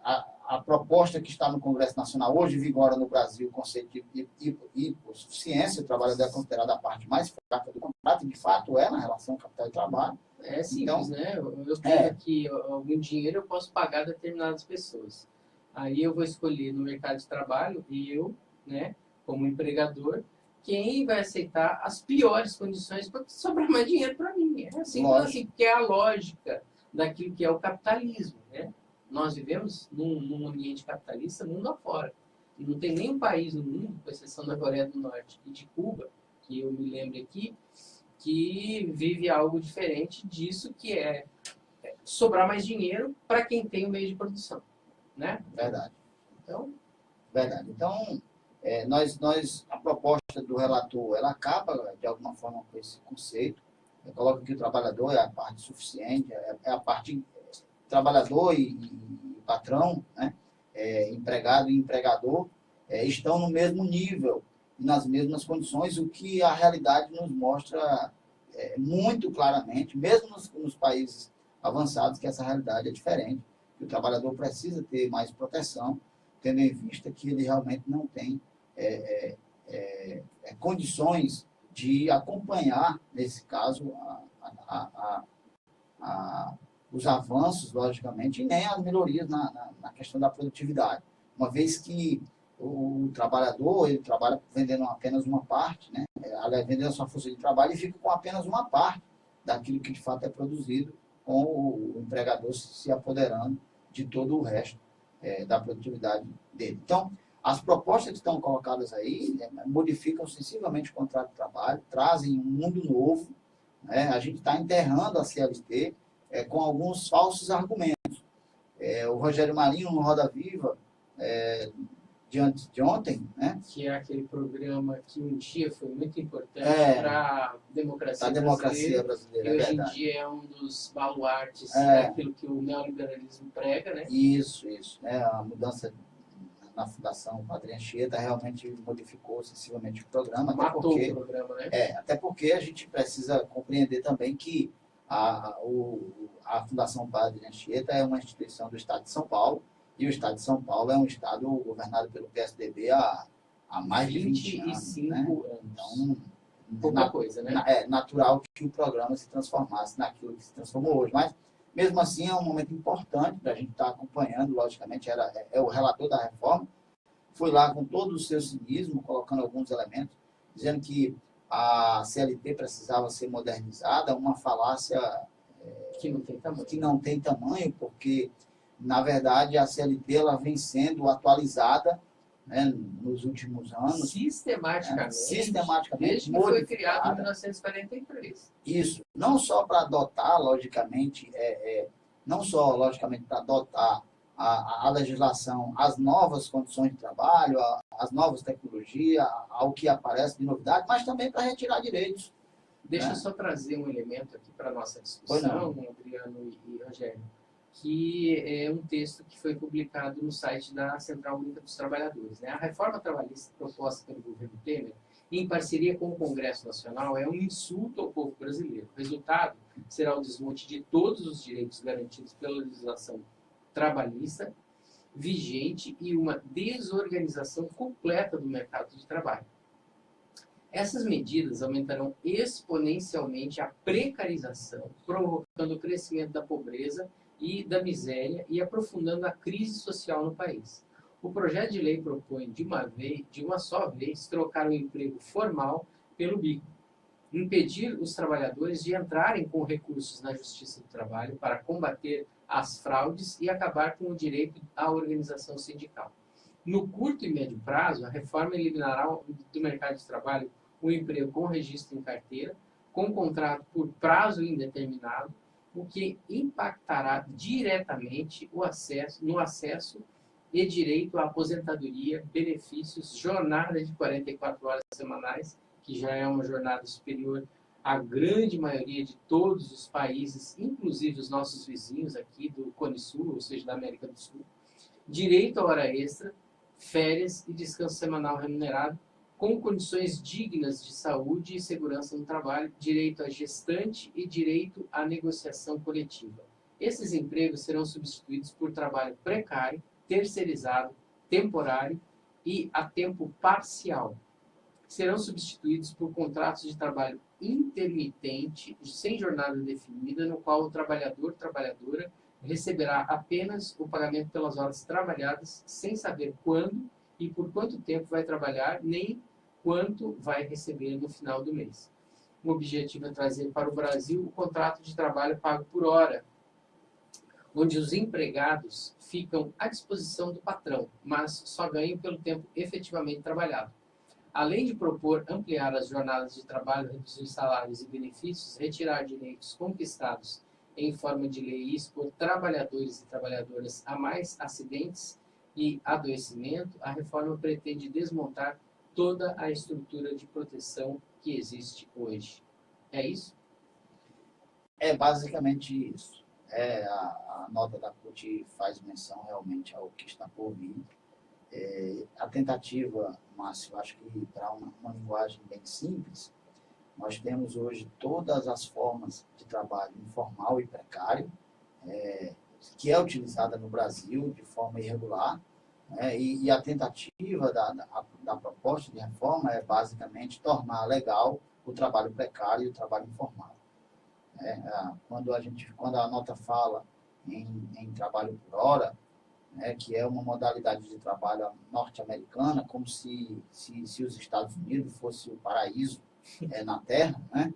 a proposta que está no Congresso Nacional hoje vigora no Brasil o conceito de hipossuficiência, o trabalhador é considerado a parte mais fraca do contrato, e de fato na relação capital e trabalho. É simples, então, né? Eu tenho aqui algum dinheiro, eu posso pagar determinadas pessoas. Aí eu vou escolher no mercado de trabalho, e eu, né, como empregador, quem vai aceitar as piores condições para sobrar mais dinheiro para mim. É assim, porque é a lógica daquilo que é o capitalismo, né? Nós vivemos num ambiente capitalista mundo afora. E não tem nenhum país no mundo, com exceção da Coreia do Norte e de Cuba, que eu me lembro aqui, que vive algo diferente disso, que é sobrar mais dinheiro para quem tem o meio de produção, né? Verdade. Então, a proposta do relator, ela acaba, de alguma forma, com esse conceito. Coloca que o trabalhador é a parte suficiente, é a parte trabalhador e patrão, né? Empregado e empregador, estão no mesmo nível e nas mesmas condições, o que a realidade nos mostra muito claramente, mesmo nos países avançados, que essa realidade é diferente, que o trabalhador precisa ter mais proteção, tendo em vista que ele realmente não tem condições de acompanhar, nesse caso, os avanços, logicamente, e nem as melhorias na questão da produtividade. Uma vez que o trabalhador, ele trabalha vendendo apenas uma parte, né? Vendendo a sua força de trabalho e fica com apenas uma parte daquilo que de fato é produzido, com o empregador se apoderando de todo o resto da produtividade dele. Então, as propostas que estão colocadas aí modificam sensivelmente o contrato de trabalho, trazem um mundo novo, né? A gente está enterrando a CLT, com alguns falsos argumentos. O Rogério Marinho, no Roda Viva, de ontem, né? Que é aquele programa que um dia foi muito importante para a democracia brasileira. E hoje em dia é um dos baluartes daquilo que o neoliberalismo prega, né? Isso. A mudança na Fundação Padre Anchieta realmente modificou sensivelmente o programa. Matou o programa, né? Até porque a gente precisa compreender também que a Fundação Padre Anchieta é uma instituição do Estado de São Paulo, e o Estado de São Paulo é um estado governado pelo PSDB há mais de 20 anos. Né? Então, pouca coisa, né? É natural que o programa se transformasse naquilo que se transformou hoje. Mas, mesmo assim, é um momento importante para a gente estar acompanhando. Logicamente, é o relator da reforma. Foi lá com todo o seu cinismo, colocando alguns elementos, dizendo que a CLT precisava ser modernizada, uma falácia que não tem tamanho, porque, na verdade, a CLT ela vem sendo atualizada, né, nos últimos anos. Sistematicamente. Desde que foi criado em 1943. Isso. Não só para adotar, logicamente, não só, logicamente, para adotar a legislação, as novas condições de trabalho, as novas tecnologias, ao que aparece de novidade, mas também para retirar direitos. Deixa eu só trazer um elemento aqui para a nossa discussão, Adriano e Rogério, que é um texto que foi publicado no site da Central Única dos Trabalhadores. Né? A reforma trabalhista proposta pelo governo Temer, em parceria com o Congresso Nacional, é um insulto ao povo brasileiro. O resultado será o desmonte de todos os direitos garantidos pela legislação trabalhista vigente e uma desorganização completa do mercado de trabalho. Essas medidas aumentarão exponencialmente a precarização, provocando o crescimento da pobreza e da miséria e aprofundando a crise social no país. O projeto de lei propõe, de uma só vez, trocar o emprego formal pelo bico, impedir os trabalhadores de entrarem com recursos na Justiça do Trabalho para combater as fraudes e acabar com o direito à organização sindical. No curto e médio prazo, a reforma eliminará do mercado de trabalho o emprego com registro em carteira, com contrato por prazo indeterminado, o que impactará diretamente no acesso e direito à aposentadoria, benefícios, jornada de 44 horas semanais, que já é uma jornada superior à grande maioria de todos os países, inclusive os nossos vizinhos aqui do Cone Sul, ou seja, da América do Sul, direito à hora extra, férias e descanso semanal remunerado, com condições dignas de saúde e segurança no trabalho, direito à gestante e direito à negociação coletiva. Esses empregos serão substituídos por trabalho precário, terceirizado, temporário e a tempo parcial. Serão substituídos por contratos de trabalho intermitente, sem jornada definida, no qual o trabalhadora receberá apenas o pagamento pelas horas trabalhadas, sem saber quando e por quanto tempo vai trabalhar, nem quanto vai receber no final do mês. O objetivo é trazer para o Brasil o contrato de trabalho pago por hora, onde os empregados ficam à disposição do patrão, mas só ganham pelo tempo efetivamente trabalhado. Além de propor ampliar as jornadas de trabalho, reduzir salários e benefícios, retirar direitos conquistados em forma de lei e expor trabalhadores e trabalhadoras a mais acidentes e adoecimento, a reforma pretende desmontar toda a estrutura de proteção que existe hoje. É isso? É basicamente isso. A nota da CUT faz menção realmente ao que está por vir. A tentativa, Márcio, acho que para uma linguagem bem simples, nós temos hoje todas as formas de trabalho informal e precário, que é utilizada no Brasil de forma irregular, e a tentativa da proposta de reforma é basicamente tornar legal o trabalho precário e o trabalho informal. Quando a nota fala em trabalho por hora, que é uma modalidade de trabalho norte-americana, como se os Estados Unidos fosse o paraíso na Terra, né?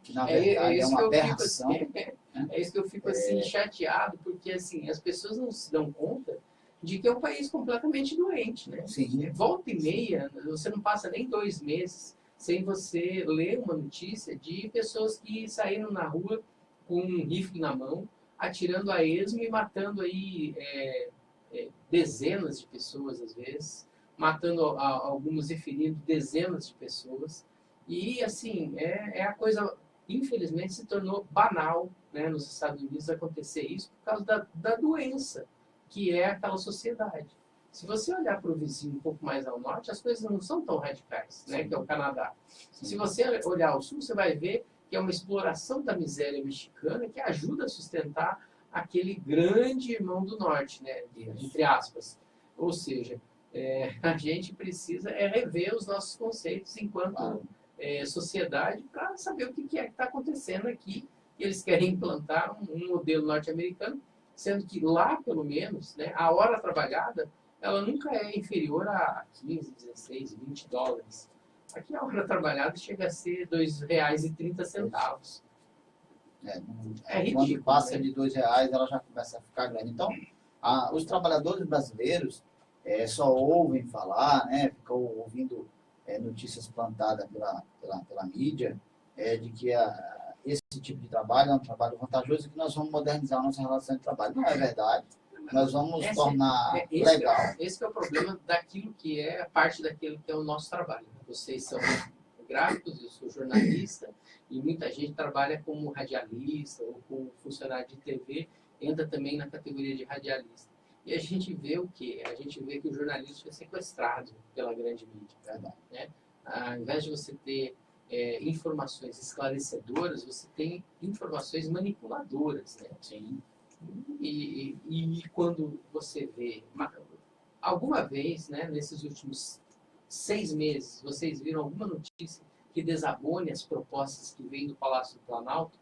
Que na verdade é uma aberração. É isso que eu fico assim, chateado, porque assim, as pessoas não se dão conta de que é um país completamente doente, né? Sim. Volta e meia, você não passa nem 2 meses sem você ler uma notícia de pessoas que saíram na rua com um rifle na mão, atirando a esmo e matando aí dezenas de pessoas, às vezes, matando algumas e ferindo dezenas de pessoas. E, assim, a coisa, infelizmente, se tornou banal, né, nos Estados Unidos acontecer isso por causa da doença, que é aquela sociedade. Se você olhar para o vizinho um pouco mais ao norte, as coisas não são tão radicais, né, que é o Canadá. Se você olhar ao sul, você vai ver que é uma exploração da miséria mexicana que ajuda a sustentar aquele grande irmão do norte, né, entre aspas. Ou seja, a gente precisa rever os nossos conceitos enquanto sociedade para saber o que está acontecendo aqui. Eles querem implantar um modelo norte-americano, sendo que lá, pelo menos, né, a hora trabalhada ela nunca é inferior a 15, 16, 20 dólares. Aqui a hora trabalhada chega a ser R$ 2,30. É ridículo. Quando passa né? de R$ 2, ela já começa a ficar grande. Então, os trabalhadores brasileiros só ouvem falar, né, ficam ouvindo notícias plantadas pela mídia, de que esse tipo de trabalho é um trabalho vantajoso e que nós vamos modernizar a nossa relação de trabalho. Não é verdade. Nós vamos tornar legal. Esse é o problema daquilo que é parte daquilo que é o nosso trabalho. Vocês são gráficos, eu sou jornalista, e muita gente trabalha como radialista ou como funcionário de TV, entra também na categoria de radialista. E a gente vê o quê? A gente vê que o jornalismo foi sequestrado pela grande mídia. Verdade. Né? Ao invés de você ter informações esclarecedoras, você tem informações manipuladoras. Né? Sim. E quando você vê, alguma vez, né, nesses últimos 6 meses, vocês viram alguma notícia que desabone as propostas que vêm do Palácio do Planalto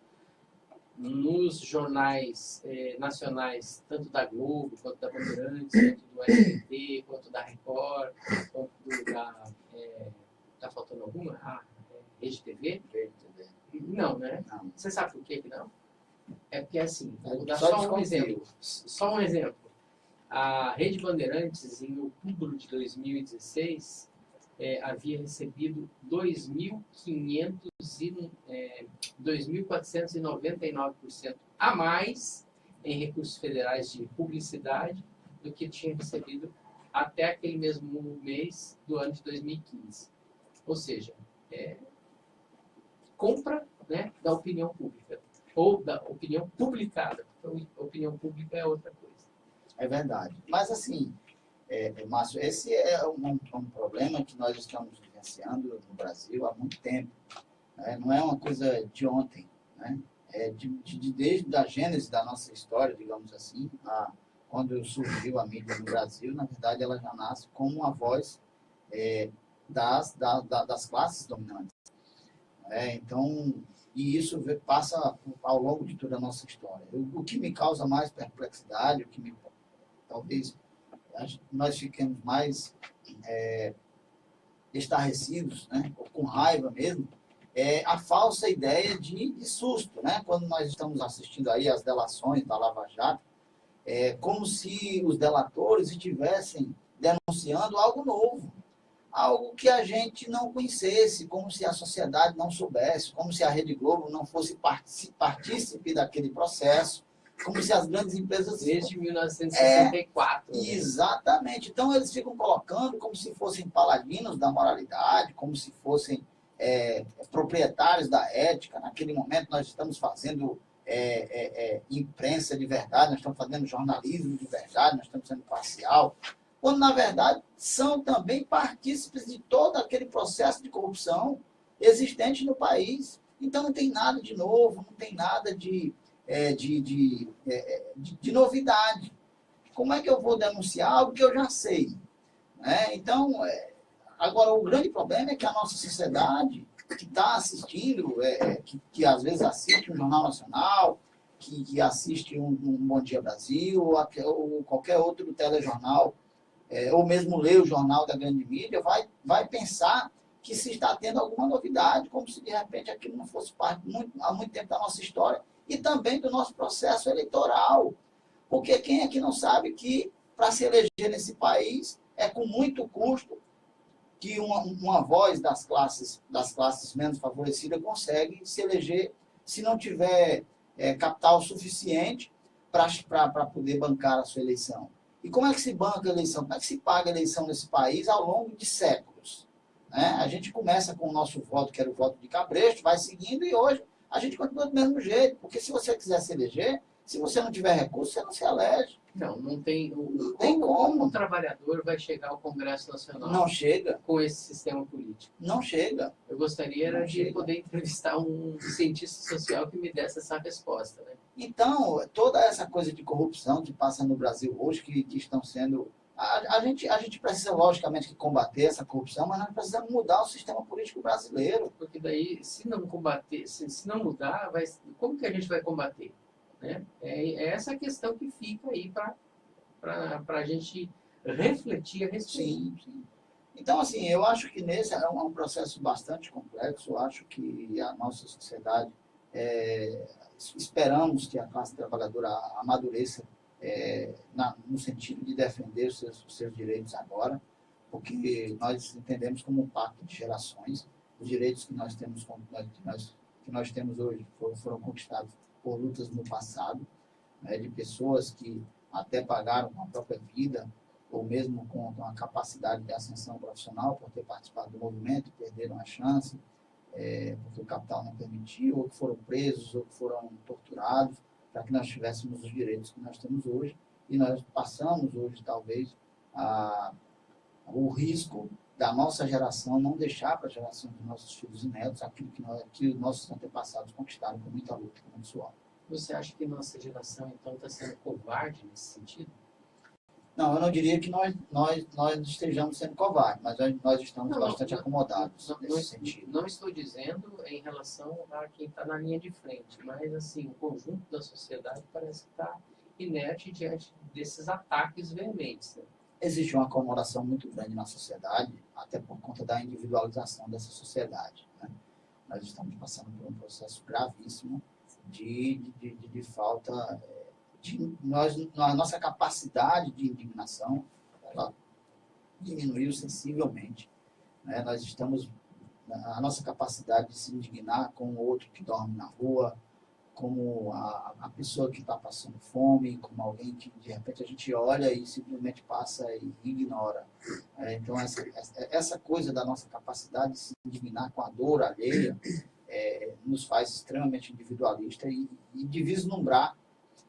nos jornais nacionais, tanto da Globo, quanto da Bandeirantes, quanto do SBT, quanto da Record, quanto da... Tá faltando alguma? Rede TV? Não, né? Não. Você sabe por que não? É porque, assim, vou dar Só só um exemplo. Só um exemplo. A Rede Bandeirantes, em outubro de 2016, havia recebido 2.499% a mais em recursos federais de publicidade do que tinha recebido até aquele mesmo mês do ano de 2015. Ou seja, compra, né, da opinião pública. Ou da opinião publicada. Porque a opinião pública é outra coisa. É verdade. Mas, assim, Márcio, esse é um problema que nós estamos vivenciando no Brasil há muito tempo. Né? Não é uma coisa de ontem. Né? Desde a gênese da nossa história, digamos assim, quando surgiu a mídia no Brasil, na verdade, ela já nasce como uma voz das classes dominantes. Então... E isso passa ao longo de toda a nossa história. O que me causa mais perplexidade, talvez nós fiquemos mais estarrecidos, né, ou com raiva mesmo, é a falsa ideia de susto. Né? Quando nós estamos assistindo aí as delações da Lava Jato, como se os delatores estivessem denunciando algo novo. Algo que a gente não conhecesse, como se a sociedade não soubesse, como se a Rede Globo não fosse partícipe daquele processo, como se as grandes empresas... Desde 1964. Né? Exatamente. Então, eles ficam colocando como se fossem paladinos da moralidade, como se fossem proprietários da ética. Naquele momento, nós estamos fazendo imprensa de verdade, nós estamos fazendo jornalismo de verdade, nós estamos sendo parcial, quando, na verdade, são também partícipes de todo aquele processo de corrupção existente no país. Então, não tem nada de novo, não tem nada de novidade. Como é que eu vou denunciar algo que eu já sei? Né? Então, agora, o grande problema é que a nossa sociedade, que está assistindo, que às vezes assiste um Jornal Nacional, que assiste um Bom Dia Brasil, ou qualquer outro telejornal, ou mesmo ler o jornal da grande mídia, vai pensar que se está tendo alguma novidade, como se de repente aquilo não fosse parte há muito tempo da nossa história e também do nosso processo eleitoral. Porque quem é que não sabe que para se eleger nesse país é com muito custo que uma voz das classes menos favorecidas consegue se eleger se não tiver capital suficiente para poder bancar a sua eleição. E como é que se banca a eleição? Como é que se paga a eleição nesse país ao longo de séculos? Né? A gente começa com o nosso voto, que era o voto de cabresto, vai seguindo, e hoje a gente continua do mesmo jeito, porque se você quiser se eleger, se você não tiver recurso, você não se elege. Não tem. Não tem como. O trabalhador vai chegar ao Congresso Nacional Não chega. com esse sistema político? Não chega. Eu gostaria Não de chega. poder entrevistar um cientista social que me desse essa resposta, né? Então, toda essa coisa de corrupção que passa no Brasil hoje, que estão sendo... A gente precisa, logicamente, que combater essa corrupção, mas nós precisamos mudar o sistema político brasileiro. Porque daí, se não combater, se não mudar, como que a gente vai combater? Né? É essa questão que fica aí para a gente refletir a respeito. Sim. Então, assim, eu acho que nesse é um processo bastante complexo. Eu acho que a nossa sociedade, esperamos que a classe trabalhadora amadureça no sentido de defender os seus direitos agora, porque nós entendemos como um pacto de gerações. Os direitos que nós temos, que nós temos hoje foram conquistados por lutas no passado, né, de pessoas que até pagaram com a própria vida, ou mesmo com a capacidade de ascensão profissional por ter participado do movimento e perderam a chance, porque o capital não permitiu, ou que foram presos, ou que foram torturados, para que nós tivéssemos os direitos que nós temos hoje. E nós passamos hoje, talvez, o risco da nossa geração não deixar para a geração dos nossos filhos e netos aquilo que os nossos antepassados conquistaram com muita luta, com muito suor. Você acha que nossa geração, então, está sendo covarde nesse sentido? Não, eu não diria que nós estejamos sendo covardes, mas nós estamos bastante acomodados nesse sentido. Não estou dizendo em relação a quem está na linha de frente, mas assim, o conjunto da sociedade parece que está inerte diante desses ataques veementes. Né? Existe uma acomodação muito grande na sociedade, até por conta da individualização dessa sociedade. Né? Nós estamos passando por um processo gravíssimo de falta... a nossa capacidade de indignação, ela diminuiu sensivelmente. Né? A nossa capacidade de se indignar com o outro que dorme na rua, como a pessoa que está passando fome, como alguém que de repente a gente olha e simplesmente passa e ignora. Então essa coisa da nossa capacidade de se indignar com a dor alheia nos faz extremamente individualista e de vislumbrar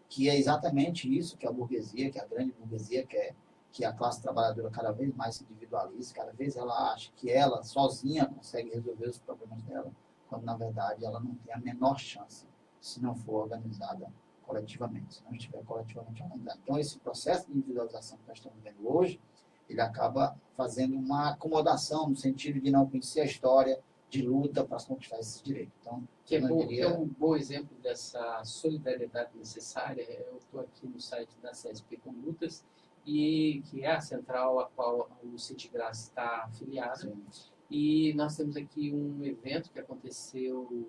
que é exatamente isso que a burguesia, que a grande burguesia quer, que a classe trabalhadora cada vez mais se individualiza, cada vez ela acha que ela sozinha consegue resolver os problemas dela, quando na verdade ela não tem a menor chance se não for organizada coletivamente, se não estiver coletivamente organizada. Então esse processo de individualização que nós estamos vendo hoje, ele acaba fazendo uma acomodação no sentido de não conhecer a história de luta para conquistar esses direitos. Então, que é um bom exemplo dessa solidariedade necessária. Eu estou aqui no site da CSP com Lutas, e que é a central a qual o Citigras está afiliado. Sim. E nós temos aqui um evento que aconteceu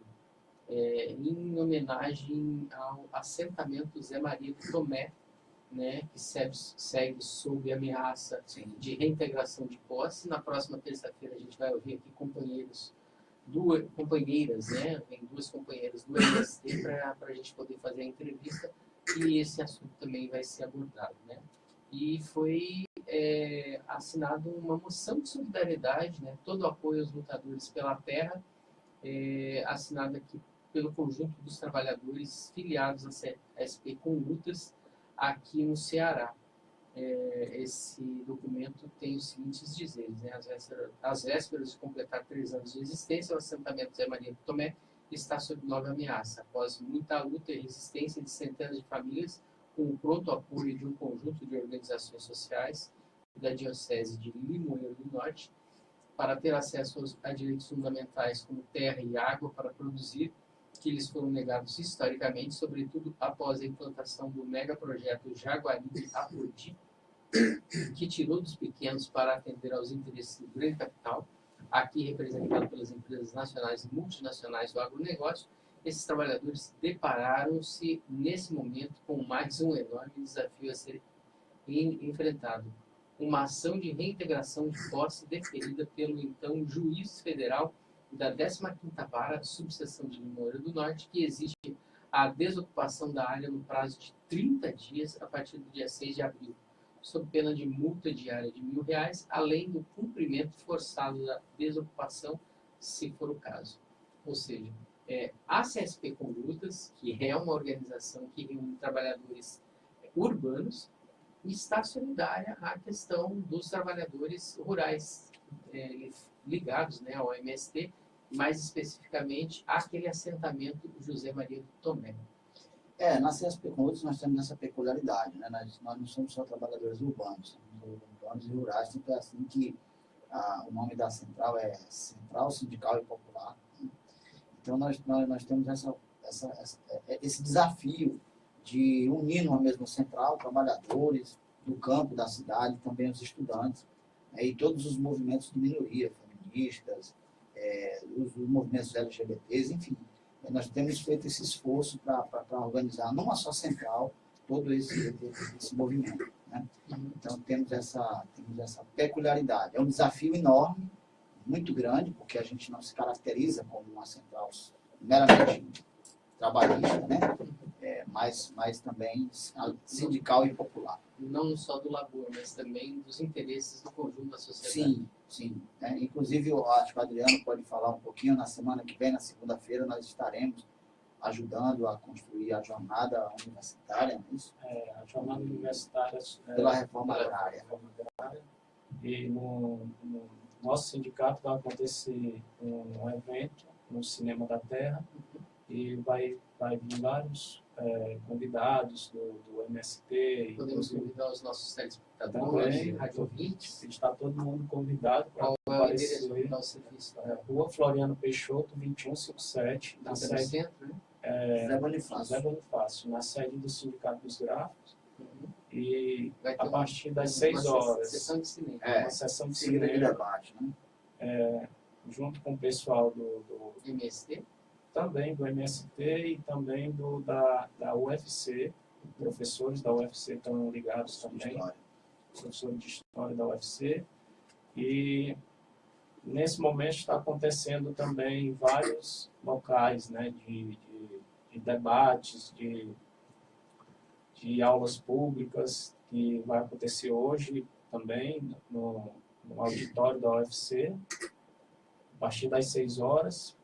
em homenagem ao assentamento Zé Maria do Tomé, né, que segue sob ameaça de reintegração de posse. Na próxima terça-feira a gente vai ouvir aqui duas companheiras, né? Tem duas companheiras do MST para a gente poder fazer a entrevista, e esse assunto também vai ser abordado, né? E foi assinado uma moção de solidariedade, né? Todo o apoio aos lutadores pela terra, assinado aqui pelo conjunto dos trabalhadores filiados à SP com Lutas aqui no Ceará. Esse documento tem os seguintes dizeres, né? Às vésperas de completar 3 anos de existência, o assentamento Zé Maria do Tomé está sob nova ameaça. Após muita luta e resistência de centenas de famílias, com o pronto apoio de um conjunto de organizações sociais da Diocese de Limoeiro do Norte, para ter acesso a direitos fundamentais como terra e água para produzir, que lhes foram negados historicamente, sobretudo após a implantação do megaprojeto Jaguari-Apodi, que tirou dos pequenos para atender aos interesses do grande capital, aqui representado pelas empresas nacionais e multinacionais do agronegócio. Esses trabalhadores depararam-se, nesse momento, com mais um enorme desafio a ser enfrentado. Uma ação de reintegração de posse deferida pelo então juiz federal da 15ª Vara, subseção de Limoeiro do Norte, que exige a desocupação da área no prazo de 30 dias a partir do dia 6 de abril, sob pena de multa diária de R$1.000, além do cumprimento forçado da desocupação, se for o caso. Ou seja, a CSP Condutas, que é uma organização que reúne trabalhadores urbanos, está solidária à questão dos trabalhadores rurais ligados, né, ao MST, mais especificamente àquele assentamento José Maria do Tomé. Na CSP Condutas nós temos essa peculiaridade, né? Nós não somos só trabalhadores urbanos, somos urbanos e rurais, então é assim que o nome da central é Central Sindical e Popular. Né? Então nós temos esse desafio de unir numa mesma central trabalhadores do campo, da cidade, também os estudantes, né? E todos os movimentos de minoria, feministas, os movimentos LGBTs, enfim. Nós temos feito esse esforço para organizar numa só central todo esse movimento. Né? Então, temos essa peculiaridade. É um desafio enorme, muito grande, porque a gente não se caracteriza como uma central meramente trabalhista, né? Mas também sindical e popular. Não só do labor, mas também dos interesses do conjunto da sociedade. Sim. Inclusive, eu acho que o Adriano pode falar um pouquinho. Na semana que vem, na segunda-feira, nós estaremos ajudando a construir a jornada universitária, não é isso? A jornada universitária pela reforma agrária. E no nosso sindicato vai acontecer um evento no Cinema da Terra e vai vir vários convidados do MST. Podemos convidar os nossos telespectadores, rádio ouvintes. Está todo mundo convidado para aparecer. Qual é o endereço do serviço? Rua Floriano Peixoto, 2157. Na sede, centro, né? Zé Bonifácio, na sede do Sindicato dos Gráficos. E a partir das uma 6 horas. Sessão de cinema. Uma sessão de seguida de debate, né? Junto com o pessoal do MST. Também do MST e também da UFC, professores da UFC estão ligados também, professores de história da UFC. E nesse momento está acontecendo também em vários locais, né, de debates, de aulas públicas, que vai acontecer hoje também no auditório da UFC, a partir das 6 horas.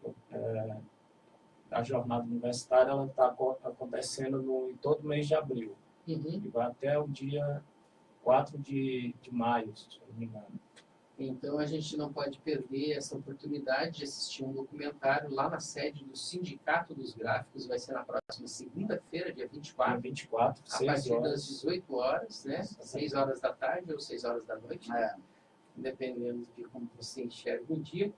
A jornada universitária está acontecendo em todo mês de abril. E vai até o dia 4 de maio, se não me engano. Então, a gente não pode perder essa oportunidade de assistir um documentário lá na sede do Sindicato dos Gráficos. Vai ser na próxima segunda-feira, dia 24. Dia 24, a partir das 18 horas, né? 6 horas da tarde ou 6 horas da noite, né? Dependendo de como você enxerga o dia.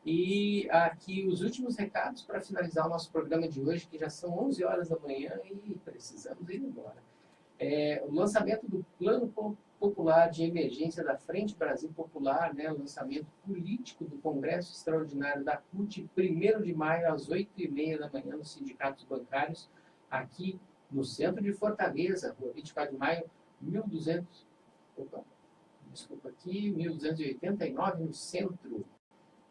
E aqui os últimos recados para finalizar o nosso programa de hoje, que já são 11 horas da manhã e precisamos ir embora. O lançamento do Plano Popular de Emergência da Frente Brasil Popular, né, lançamento político do Congresso Extraordinário da CUT, 1º de maio, às 8h30 da manhã, nos sindicatos bancários, aqui no centro de Fortaleza, rua 24 de maio, 1289, no centro.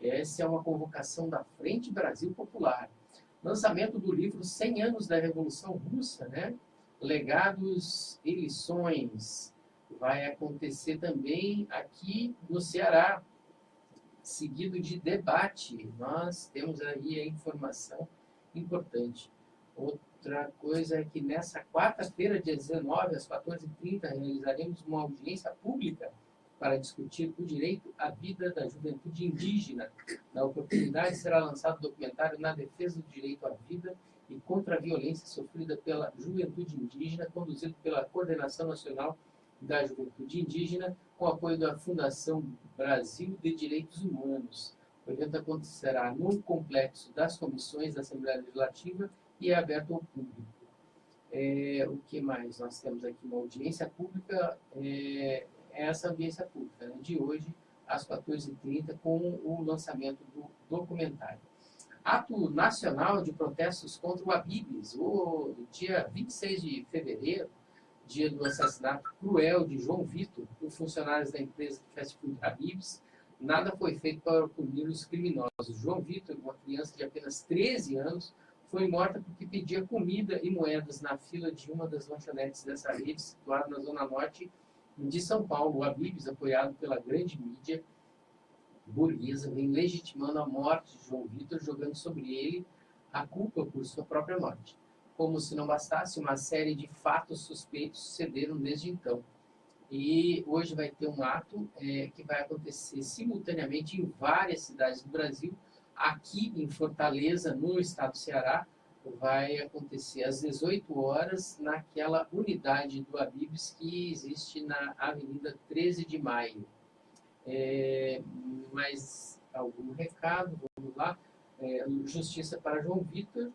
Essa é uma convocação da Frente Brasil Popular. Lançamento do livro 100 anos da Revolução Russa, né? Legados e lições. Vai acontecer também aqui no Ceará, seguido de debate. Nós temos aí a informação importante. Outra coisa é que nessa quarta-feira, dia 19, às 14h30, realizaremos uma audiência pública para discutir o direito à vida da juventude indígena. Na oportunidade, será lançado o documentário Na Defesa do Direito à Vida e contra a Violência Sofrida pela Juventude Indígena, conduzido pela Coordenação Nacional da Juventude Indígena, com apoio da Fundação Brasil de Direitos Humanos. O evento acontecerá no complexo das comissões da Assembleia Legislativa e é aberto ao público. O que mais? Nós temos aqui uma audiência pública, essa audiência pública, né, de hoje, às 14h30, com o lançamento do documentário. Ato nacional de protestos contra o Habib's, o dia 26 de fevereiro, dia do assassinato cruel de João Vitor, por funcionários da empresa de fast food Habib's. Nada foi feito para punir os criminosos. João Vitor, uma criança de apenas 13 anos, foi morta porque pedia comida e moedas na fila de uma das lanchonetes dessa rede, situada na Zona Norte de São Paulo. O Habib's, apoiado pela grande mídia burguesa, vem legitimando a morte de João Vitor, jogando sobre ele a culpa por sua própria morte. Como se não bastasse, uma série de fatos suspeitos sucederam desde então. E hoje vai ter um ato que vai acontecer simultaneamente em várias cidades do Brasil. Aqui em Fortaleza, no estado do Ceará, vai acontecer às 18 horas naquela unidade do Habib's que existe na Avenida 13 de Maio. Mais algum recado? Vamos lá. Justiça para João Vitor.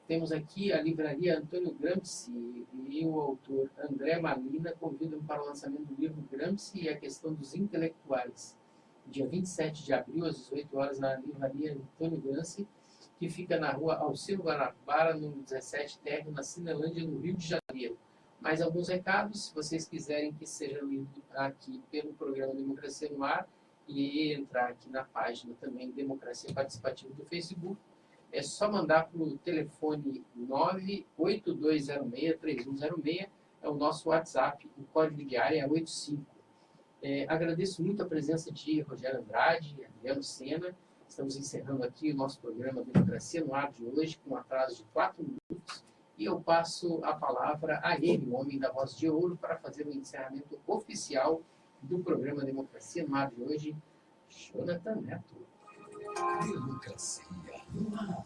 Temos aqui a livraria Antônio Gramsci e o autor André Malina convidam para o lançamento do livro Gramsci e a Questão dos Intelectuais, dia 27 de abril, às 18 horas, na livraria Antônio Gramsci, que fica na rua Alcino Guanabara, número 17, térreo, na Cinelândia, no Rio de Janeiro. Mais alguns recados, se vocês quiserem que seja lido aqui pelo programa Democracia no Ar, e entrar aqui na página também Democracia Participativa do Facebook, é só mandar para o telefone 98206-3106, é o nosso WhatsApp, o código de área é 85. Agradeço muito a presença de Rogério Andrade, Adriano Sena. Estamos encerrando aqui o nosso programa Democracia no Ar de hoje, com um atraso de 4 minutos, e eu passo a palavra a ele, o homem da voz de ouro, para fazer o encerramento oficial do programa Democracia no Ar de hoje, Jonathan Neto. Democracia no Ar.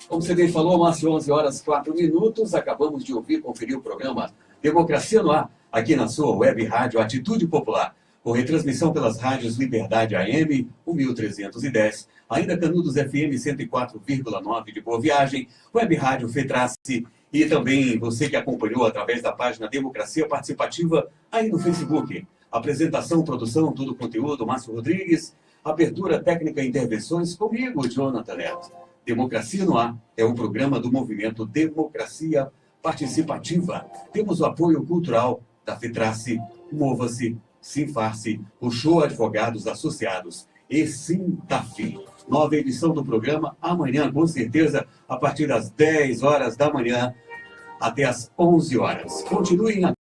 Como você bem falou, Márcio, 11 horas 4 minutos. Acabamos de conferir o programa Democracia no Ar, aqui na sua web rádio Atitude Popular, com retransmissão pelas rádios Liberdade AM 1310, ainda Canudos FM 104,9 de Boa Viagem, web rádio Fetrace, e também você que acompanhou através da página Democracia Participativa aí no Facebook. Apresentação, produção, todo o conteúdo, Márcio Rodrigues. Abertura técnica e intervenções comigo, Jonathan Neto. Democracia no Ar é um programa do movimento Democracia Participativa. Temos o apoio cultural da Fetrace, Mova-se, Sinfarce, o Show Advogados Associados e Sintaf. Nova edição do programa amanhã, com certeza, a partir das 10 horas da manhã até as 11 horas. Continuem